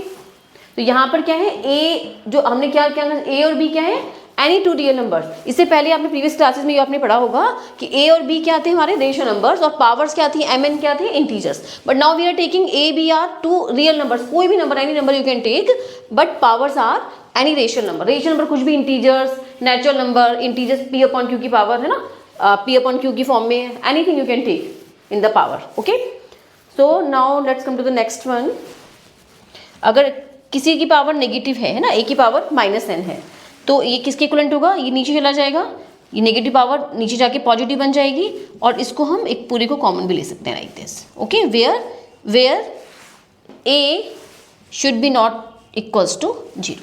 तो यहाँ पर क्या है, a जो हमने क्या a और b क्या है, एनी टू रियल नंबर्स. इससे पहले आपने प्रीवियस क्लासेस में ये आपने पढ़ा होगा कि a और b क्या थे हमारे रेशनल नंबर्स, और पावर्स क्या थी, m n क्या थे, integers. But now we are taking a b are two real numbers, कोई भी number, any number you can take, but powers are any rational number. Rational number कुछ भी, integers, natural number, integers p upon q की power, है ना, p upon q की form में, anything you can take in the power. Okay, so now let's come to the next one. अगर किसी की पावर नेगेटिव है ना, a की पावर -n है, तो ये किसके इक्विवेलेंट होगा, ये नीचे चला जाएगा, ये नेगेटिव पावर नीचे जाके पॉजिटिव बन जाएगी, और इसको हम एक पूरे को कॉमन भी ले सकते हैं like this. Okay, where a should be not equals to 0.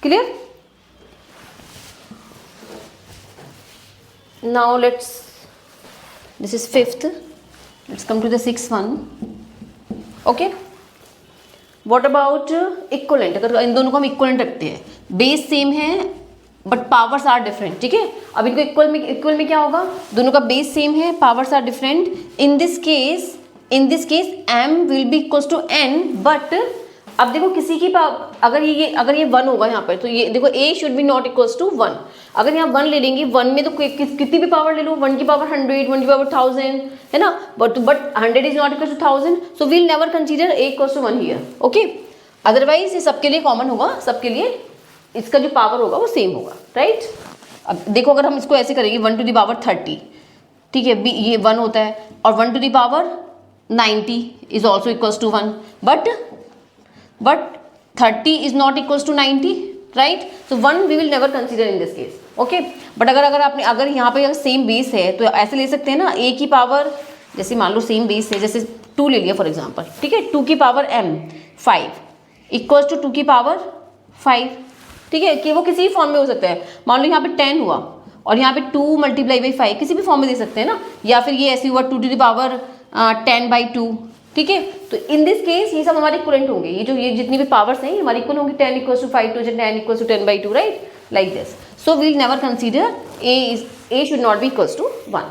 Clear. Now this is 5th. Let's come to the 6th one. Okay, what about equivalent. अगर इन दोनों को हम इक्वलेंट रखते हैं, बेस सेम है बट पावर्स आर डिफरेंट, ठीक है. अब इनको इक्वल में क्या होगा, दोनों का बेस सेम है, powers are different. In this case m will be equals to n, but अब देखो किसी की अगर ये 1 होगा यहाँ पर, तो ये देखो a should be not equals to 1. अगर यहाँ 1 ले लेंगे, 1 में तो कितनी भी पावर ले लो, 1 की पावर 100, 1 की पावर 1000, है ना, but 100 is not equal to 1000, so we'll never consider a equals to 1 here. Okay, otherwise ये सबके लिए कॉमन होगा, सबके लिए इसका जो पावर होगा वो सेम होगा, राइट. अब देखो अगर हम इसको ऐसे करेंगे 1 टू द पावर 30, ठीक है, ये 1 होता है, और 1 to the power 90 is also equals to 1, but 30 is not equals to 90, right. So 1 we will never consider in this case. Okay, but अगर यहाँ पे सेम बेस है तो ऐसे ले सकते हैं ना, a की पावर, जैसे मान लो सेम बेस है, जैसे 2 ले लिया फॉर एग्जांपल, ठीक है, 2 की पावर m 5 इक्वल्स टू 2 की पावर 5, ठीक है, कि वो किसी भी फॉर्म में हो सकता है। मान लो यहाँ पे 10 हुआ और यहाँ पे 2 मल्टीप्लाई बाई 5 किसी भी फॉर्म में दे सकते हैं ना, या फिर ये ऐसे हुआ 2 टू द पावर 10/2, ठीक है। तो इन दिस केस ये सब हमारे इक्वलेंट होंगे, ये जितनी भी पावर्स हैं हमारी इक्वल होंगी। 10 = 5 2 10 = 10/2, right, like this. So we will never consider a should not be equals to 1,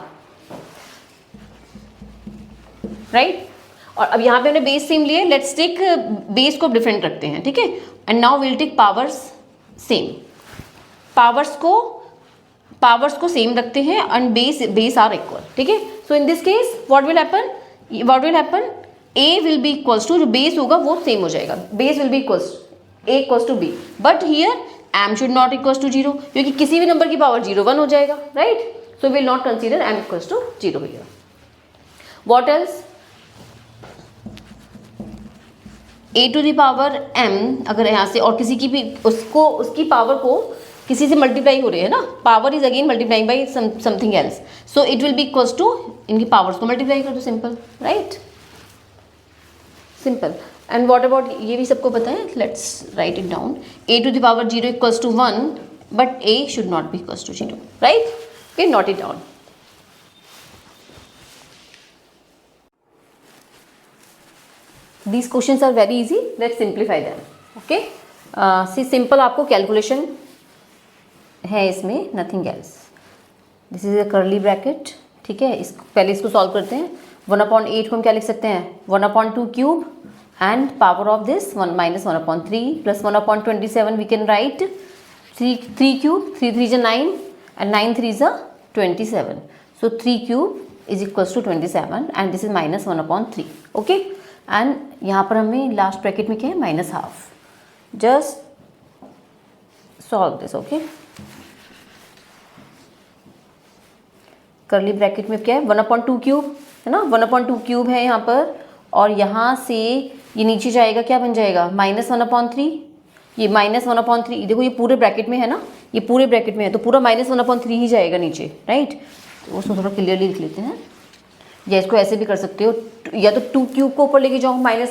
right. और अब यहाँ पे हमने बेस सेम लिए, लेट्स टेक बेस को डिफरेंट रखते हैं, ठीक है। And now will take powers same, powers को सेम रखते हैं एंड बेस आर इक्वल, ठीक है। So in this case what will happen, a will be equals to, जो बेस होगा वो सेम हो जाएगा, base will be equals a equals to b, but here m should not equals to 0, क्योंकि किसी भी नंबर की पावर 0 1 हो जाएगा, right. So will not consider m equals to 0 here. What else, a to the power m, अगर यहाँ से और किसी की भी उसकी पावर को किसी से मल्टीप्लाई हो रही है ना, power is again multiplying by something else, so it will be equals to, इनकी पावर्स को मल्टीप्लाई कर दो, simple, right, simple. And what about, ये भी सबको पता है, let's write it down, a to the power 0 equals to 1, but a should not be equals to 0, right, okay, note it down. These questions are very easy. Let's simplify them. Okay. See, simple आपको calculation है इसमें, nothing else. This is a curly bracket. ठीक है, पहले इसको solve करते हैं। 1/8 को हम क्या लिख सकते हैं, 1/2 cube and power of this 1 - 1/3 plus 1/27 we can write 3 cube, 3 3 = 9 एंड 9 3 = 27. So 3 cube is equals to 27 and this is -1/3. Okay, and यहाँ पर हमें लास्ट ब्रैकेट में क्या है, -12. Just solve this, okay. Curly bracket में क्या है, 1/2 क्यूब है ना, 1/2 क्यूब है यहाँ पर, और यहाँ से ये नीचे जाएगा, क्या बन जाएगा, -1/3. ये -1/3, देखो ये पूरे ब्रैकेट में है ना, ये पूरे ब्रैकेट में है, तो पूरा -1/3 ही जाएगा नीचे, राइट। तो उसको थोड़ा क्लियरली लिख लेते हैं, या इसको ऐसे भी कर सकते हो, या तो 2 क्यूब को ऊपर लेके जाओ माइनस,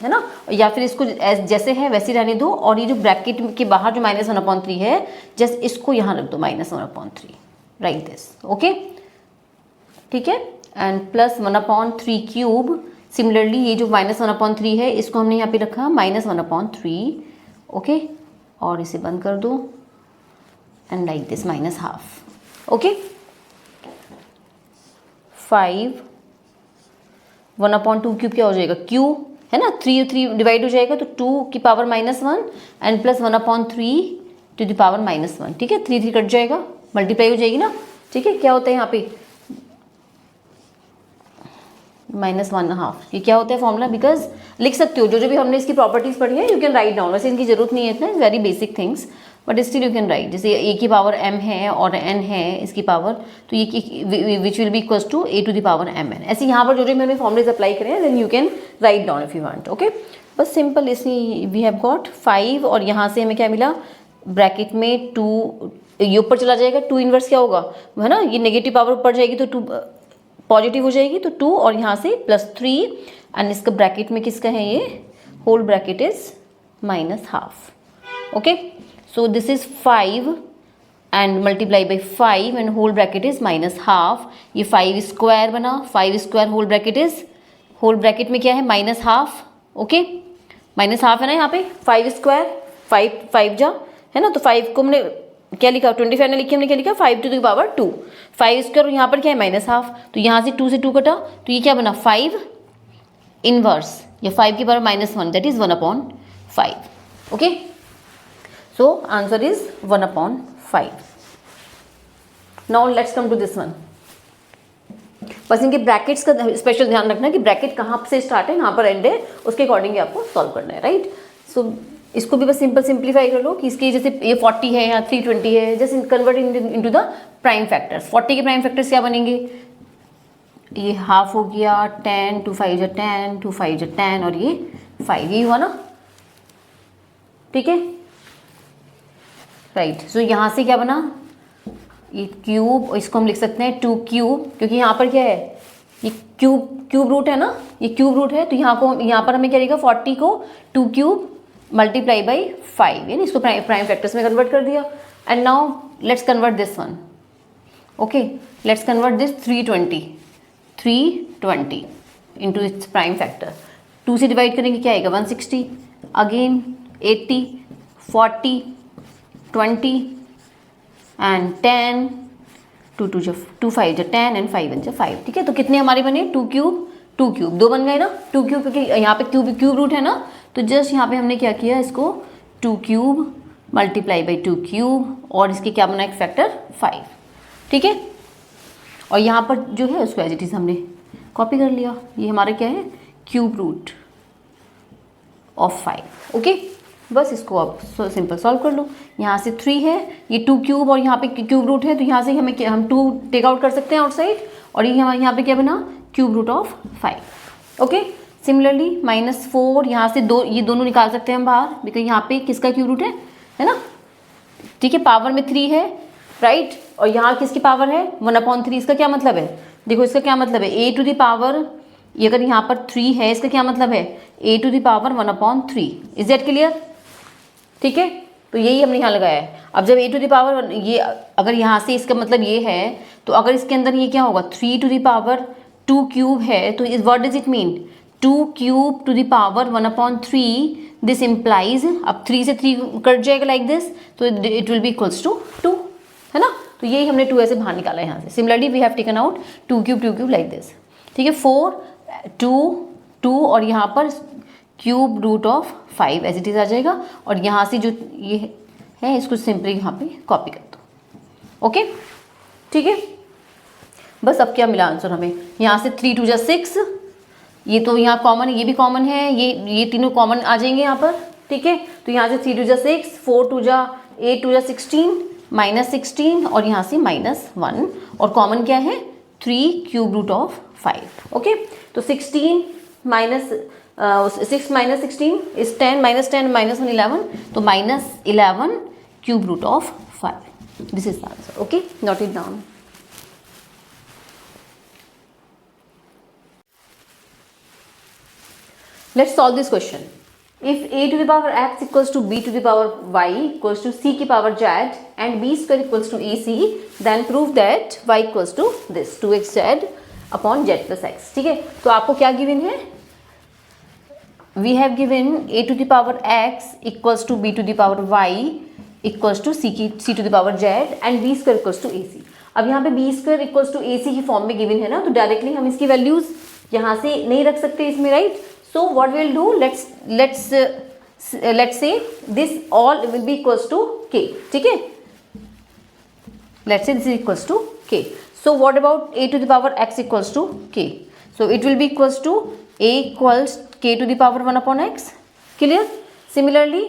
है ना, या फिर इसको जैसे है वैसे रहने दो, और ये जो ब्रैकेट के बाहर जो -1/3 है, जस्ट इसको यहाँ रख दो, -1/3, राइट दिस, ओके, ठीक है। एंड प्लस 1/3 क्यूब, सिमिलरली ये जो -1/3 है इसको हमने यहाँ पे रखा -1/3, ओके, और इसे बंद कर दो and like this -12, okay. 5 1/2 cube क्या हो जाएगा, क्यू है ना, 3 डिवाइड हो जाएगा, तो 2 की पावर -1 and plus 1/3 to the power -1, ठीक है। 3 कट जाएगा, मल्टीप्लाई हो जाएगी ना, ठीक है। क्या होता है यहाँ पे -1/2, ये क्या होता है फॉर्मूला, बिकॉज लिख सकते हो जो भी हमने इसकी प्रॉपर्टीज पढ़ी है, यू कैन राइट डाउन, वैसे इनकी जरूरत नहीं है इतना, very basic things, but still you can write. जैसे a की पावर m है और n है इसकी पावर, तो ये which will be equals to a to the power mn, ऐसे यहाँ पर जो मैंने फॉर्मुलेज अप्लाई करे हैं, then you can write down if you want, okay. बस सिंपल, इसमें वी हैव गॉट 5, और यहाँ से हमें क्या मिला, ब्रैकेट में 2, ये ऊपर चला जाएगा, 2 इनवर्स क्या होगा, है ना, ये नेगेटिव पावर ऊपर जाएगी तो 2 पॉजिटिव हो जाएगी, तो 2, और यहाँ से +3, एंड इसका ब्रैकेट में किसका है, ये whole bracket is -12, okay. So this is 5 and multiply by 5 and whole bracket is -12. ये 5 स्क्वायर बना, 5 स्क्वायर होल ब्रैकेट में क्या है, -12, ओके, -12 है ना यहाँ पे, 5 स्क्वायर, 5 जा, है ना, तो 5 को हमने क्या लिखा, 25 ने लिखी, हमने क्या लिखा, 5 टू द पावर 2, 5 स्क्वायर, और यहाँ पर क्या है, -12, तो यहाँ से 2 से 2 कटा, तो ये क्या बना, 5 इनवर्स, या 5 की पावर -1, that is 1/5, okay. So answer is 1/5. Now let's come to this one. बस इनके ब्रैकेट्स का स्पेशल ध्यान रखना कि ब्रैकेट कहाँ से स्टार्ट है, कहाँ पर एंड है, उसके अकॉर्डिंग आपको सॉल्व करना है, राइट। सो इसको भी बस सिंपलीफाई कर लो कि इसके जैसे ये 40 है या 320 है, just convert into the prime factors. 40 के प्राइम फैक्टर्स क्या बनेंगे, ये हाफ हो गया, 10 2 5 = 10, 2 5 = 10, और ये 5, ये हुआ ना, ठीक है, राइट। सो यहाँ से क्या बना, ये क्यूब, इसको हम लिख सकते हैं 2 क्यूब, क्योंकि यहाँ पर क्या है, ये क्यूब रूट है ना, ये क्यूब रूट है, तो यहाँ पर हमें क्या लिखा, 40 को 2 क्यूब मल्टीप्लाई बाई 5, यानी इसको प्राइम फैक्टर्स में कन्वर्ट कर दिया. And now let's convert this one. Okay, let's convert this 320 into its prime factor. 2 से डिवाइड करेंगे क्या आएगा 160, अगेन 80, 40, 20 एंड 10, 2 5 जो 10 एंड 5 1 जो 5. ठीक है, तो कितने हमारे बने 2 क्यूब 2 बन गए ना. 2 क्यूब क्योंकि यहाँ पे क्यूब रूट है ना, तो जस्ट यहाँ पे हमने क्या किया, इसको 2 क्यूब मल्टीप्लाई बाई 2 क्यूब और इसके क्या बना एक फैक्टर 5. ठीक है, और यहाँ पर जो है उसको एज इट इज़ हमने कॉपी कर लिया. ये हमारा क्या है क्यूब रूट ऑफ 5. ओके, बस इसको आप सिंपल सॉल्व कर लो. यहाँ से 3 है, ये 2 क्यूब और यहाँ पे क्यूब रूट है, तो यहाँ से हम 2 टेक आउट कर सकते हैं आउटसाइड, और ये यहाँ पे क्या बना cube root of 5. Okay, similarly -4 यहाँ से ये दोनों निकाल सकते हैं हम बाहर, बिकॉज यहाँ पे किसका क्यूब रूट है ना. ठीक है, पावर में 3 है, राइट, और यहाँ किसकी पावर है 1/3. इसका क्या मतलब है, देखो इसका क्या मतलब है a टू द पावर, ये अगर यहाँ पर 3 है, इसका क्या मतलब है a to the power 1/3. Is that clear. ठीक है, तो यही हमने यहाँ लगाया है. अब जब a टू द पावर, ये अगर यहाँ से इसका मतलब ये है, तो अगर इसके अंदर ये क्या होगा 3 टू द पावर 2 क्यूब है, तो is what does it mean 2 cube to the power 1/3. This implies, अब 3 से 3 कट जाएगा लाइक दिस, तो it will be equals to 2, है ना. तो यही हमने 2 ऐसे बाहर निकाला है यहाँ से. Similarly we have taken out 2 cube like this. ठीक है, 4 2 और यहाँ पर cube root of 5 as it is आ जाएगा, और यहाँ से जो ये है इसको सिंपली यहाँ पे कॉपी कर दो. ओके, ठीक है, बस अब क्या मिला आंसर हमें, यहाँ से 3 2 जा 6, ये तो यहाँ कॉमन है, ये भी कॉमन है, ये तीनों कॉमन आ जाएंगे यहाँ पर. ठीक है, तो यहाँ से 3 2 जा 6, 4 2 जा 8 2 जा 16, -16 और यहाँ से -1, और कॉमन क्या है 3 क्यूब रूट ऑफ 5. ओके, तो 16 6 minus 16 is 10, -10 -1 11, तो -11 cube root of 5. This is the answer. Okay, note it down. Let's solve this question. If a to the power x equals to b to the power y equals to c की power z and b square equals to ac, then prove that y equals to this 2xz upon z plus x. ठीक है, तो आपको क्या given है, we have given a to the power x equals to b to the power y equals to c to the power z and b square equals to ac. अब यहाँ पे b square equals to ac की form में given है ना, तो directly हम इसकी वैल्यूज यहाँ से नहीं रख सकते इसमें, right. So what we'll do, let's say this all will be equals to k. ठीक है, let's say this is equals to k. So what about a to the power x equals to k? So it will be equals to a equals k to the power 1 upon x. Clear? Similarly,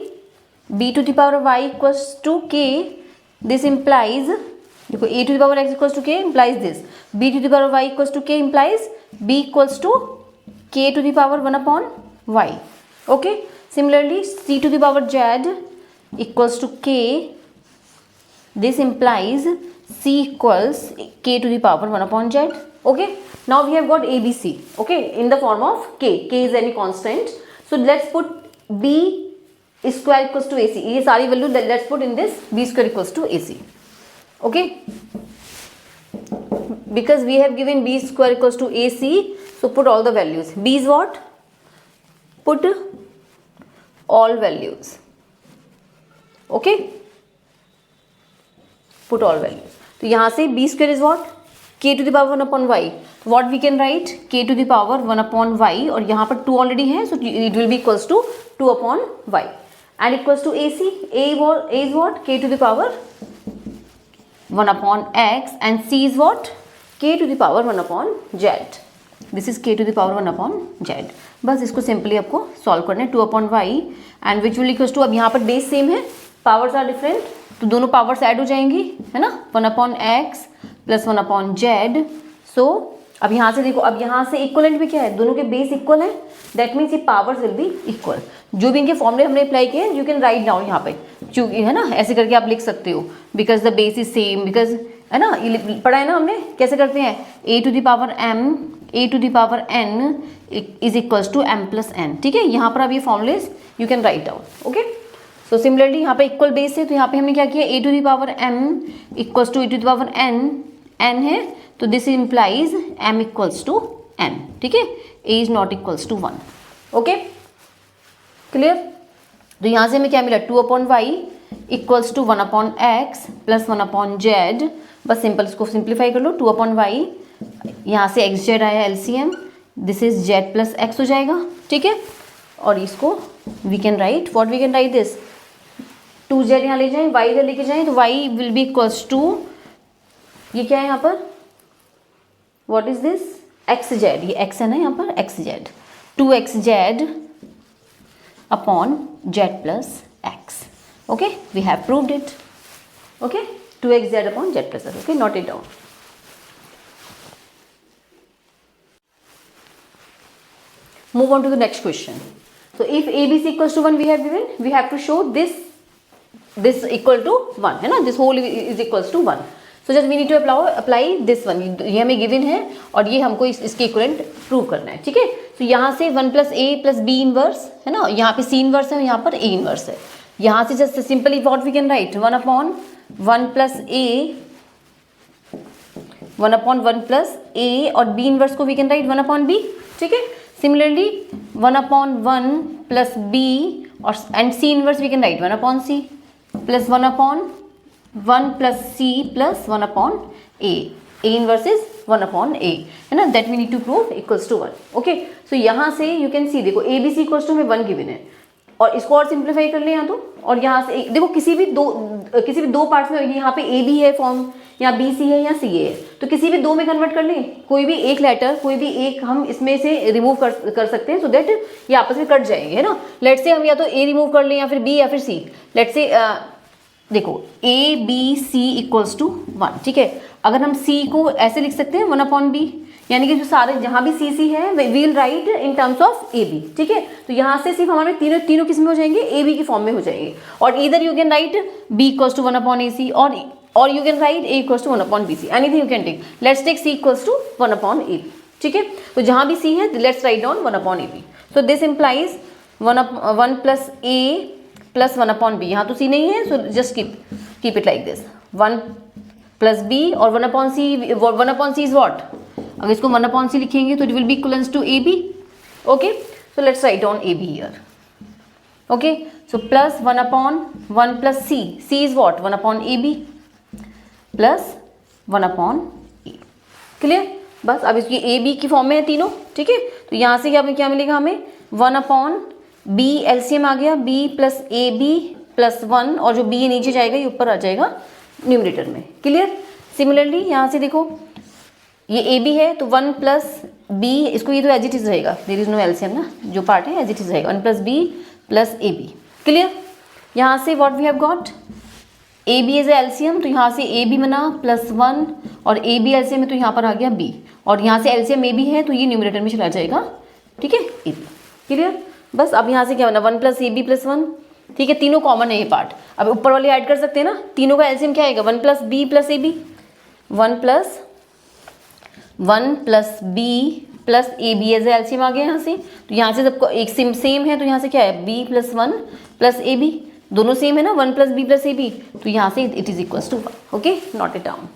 b to the power y equals to k. This implies, देखो a to the power x equals to k implies this. b to the power y equals to k implies b equals to k to the power 1 upon y. Okay. Similarly, c to the power z equals to k. This implies c equals k to the power 1 upon z. Okay. Now we have got ABC. Okay, in the form of k. K is any constant. So let's put b square equals to AC. ये सारी value let's put in this b square equals to AC. Okay. Because we have given b square equals to AC, so put all the values. B is what? Put all values. Okay? Put all values. तो यहाँ से b square is what? K to the power 1 upon y. So what we can write? K to the power 1 upon y, और यहाँ पर 2 already है, so it will be equals to 2 upon y. And equals to AC. A is what? K to the power 1 upon x, and C is what? K to the power 1 upon z. This is k to the power 1 upon z. बस इसको simply आपको solve करना है 2 upon y and which will equals to, अब यहाँ पर base same है, powers are different, तो दोनों पावर्स ऐड हो जाएंगी, है ना, 1 upon x plus 1 upon z. सो अब यहाँ से देखो, अब यहाँ से इक्वलेंट भी क्या है, दोनों के बेस इक्वल है, दैट मीन्स ये पावर्स विल बी इक्वल. जो भी इनके फॉर्मूले हमने अप्लाई किए यू कैन राइट डाउन यहाँ पे, क्योंकि है ना ऐसे करके आप लिख सकते हो, because the base is same, because है ना, ये पढ़ा है ना हमने कैसे करते हैं, a to the power m a to the power n is equals to m plus n, ठीक है। यहाँ पर अब ये formulas you can write down, okay. So similarly यहाँ पे इक्वल बेस है, तो यहाँ पे हमने क्या किया, a to the power m equals to a to the power n है, तो this implies m equals to n, ठीक है। a is not equals to 1, okay, clear. तो यहाँ से हमें क्या मिला, 2/y equals to 1/x plus 1/z, बस सिंपल इसको सिंप्लीफाई कर लो। 2/y, यहाँ से x z आया LCM, this is z plus x हो जाएगा, ठीक है। और इसको we can write, what we can write this, 2z यहाँ ले जाएं, y इधर लेके जाएं, तो y will be equals to, ये क्या है यहाँ पर, व्हाट इज दिस, xz, ये x है ना यहाँ पर, xz, 2xz upon z plus x, okay, we have proved it, okay, 2xz upon z plus x, okay, note it down. Move on to the next question. So if ABC equals to 1 we have given, we have to show this equal to 1, है ना, this whole is equals to 1. So just we need to apply this one, ये हमें given है और ये हमको इसके equivalent prove करना है, ठीक है। तो यहाँ से 1 plus a plus b inverse है ना, यहाँ पे c इनवर्स है, यहाँ पर a इनवर्स है। यहाँ से just simply what we can write, 1/1 plus a, 1/1 plus a और b इनवर्स को वी कैन राइट 1/b, ठीक है। Similarly 1/1 plus b और and c inverse we can write 1/c plus 1/1 plus c plus 1/a. A inverse is 1/a, है ना, that we need to prove equals to 1. Okay, so यहाँ से you can see, देखो ABC equals to हमें 1 given है और इसको और सिंप्लीफाई कर ले यहाँ तो, और यहाँ से देखो किसी भी दो पार्ट्स में, यहाँ पे ए बी है फॉर्म, यहाँ बी सी है, यहाँ सी है, तो किसी भी दो में कन्वर्ट कर लें, कोई भी एक लेटर, कोई भी एक हम इसमें से रिमूव कर सकते हैं, सो दैट ये आपस में कट जाएंगे, है ना। लेट से हम या तो ए रिमूव कर लें या फिर बी या फिर सी। लेट से देखो A B C equals to 1, ठीक है। अगर हम सी को ऐसे लिख सकते हैं 1/b, यानी कि जो सारे जहाँ भी सी सी है we will write in terms of A B, ठीक है। तो यहाँ से सिर्फ हमारे तीनों किस में हो जाएंगे, ए बी की फॉर्म में हो जाएंगे। और इधर you can write b equals to 1/ac और you can write a equals to 1/bc, anything you can take. Let's take c equals to 1/ab, ठीक है। तो जहाँ भी c है let's write down 1/ab। So this implies 1 plus a plus 1/b, यहाँ तो c नहीं है, so just keep it like this, 1 plus b और 1/c इज व्हाट, अगर इसको 1/c लिखेंगे तो it will be equivalence to ab, okay. So let's write down ab here, okay. So plus 1/1 plus c is what 1/ab plus 1/a, clear. बस अब इसकी ए B की form में है तीनों, ठीक है। तो यहाँ से क्या मिलेगा हमें, 1/b एलसीएम आ गया, b plus A B plus 1 और जो b नीचे जाएगा ये ऊपर आ जाएगा न्यूमरेटर में, क्लियर। सिमिलरली यहाँ से देखो ये ए बी है तो 1 प्लस बी, इसको ये तो एज इट इज रहेगा, देयर इज नो एलसीएम ना, जो पार्ट है एज इट इज रहेगा, 1 plus B plus A B, clear. यहाँ से what we have got, A B as LCM, तो यहाँ से ए बी बना प्लस 1 और ए बी एलसीएम है तो यहाँ पर आ गया बी, और यहाँ से एलसीएम ए बी है तो ये न्यूमरेटर में चला जाएगा, ठीक है, ए बी, क्लियर। बस अब यहाँ से क्या बना, 1 प्लस ए बी प्लस 1, ठीक है, तीनों कॉमन है ये पार्ट। अब ऊपर वाले ऐड कर सकते हैं ना, तीनों का एलसीएम क्या आएगा, 1 plus B plus A B, 1 plus B plus A B as LCM आ गया यहाँ से। तो यहाँ से सबको एक सेम है, तो यहाँ से क्या है, B plus 1 plus A B, दोनों सेम है ना, 1 plus B plus A B, तो यहाँ से it is equals to 1, okay, note it down,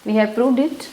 we have proved it.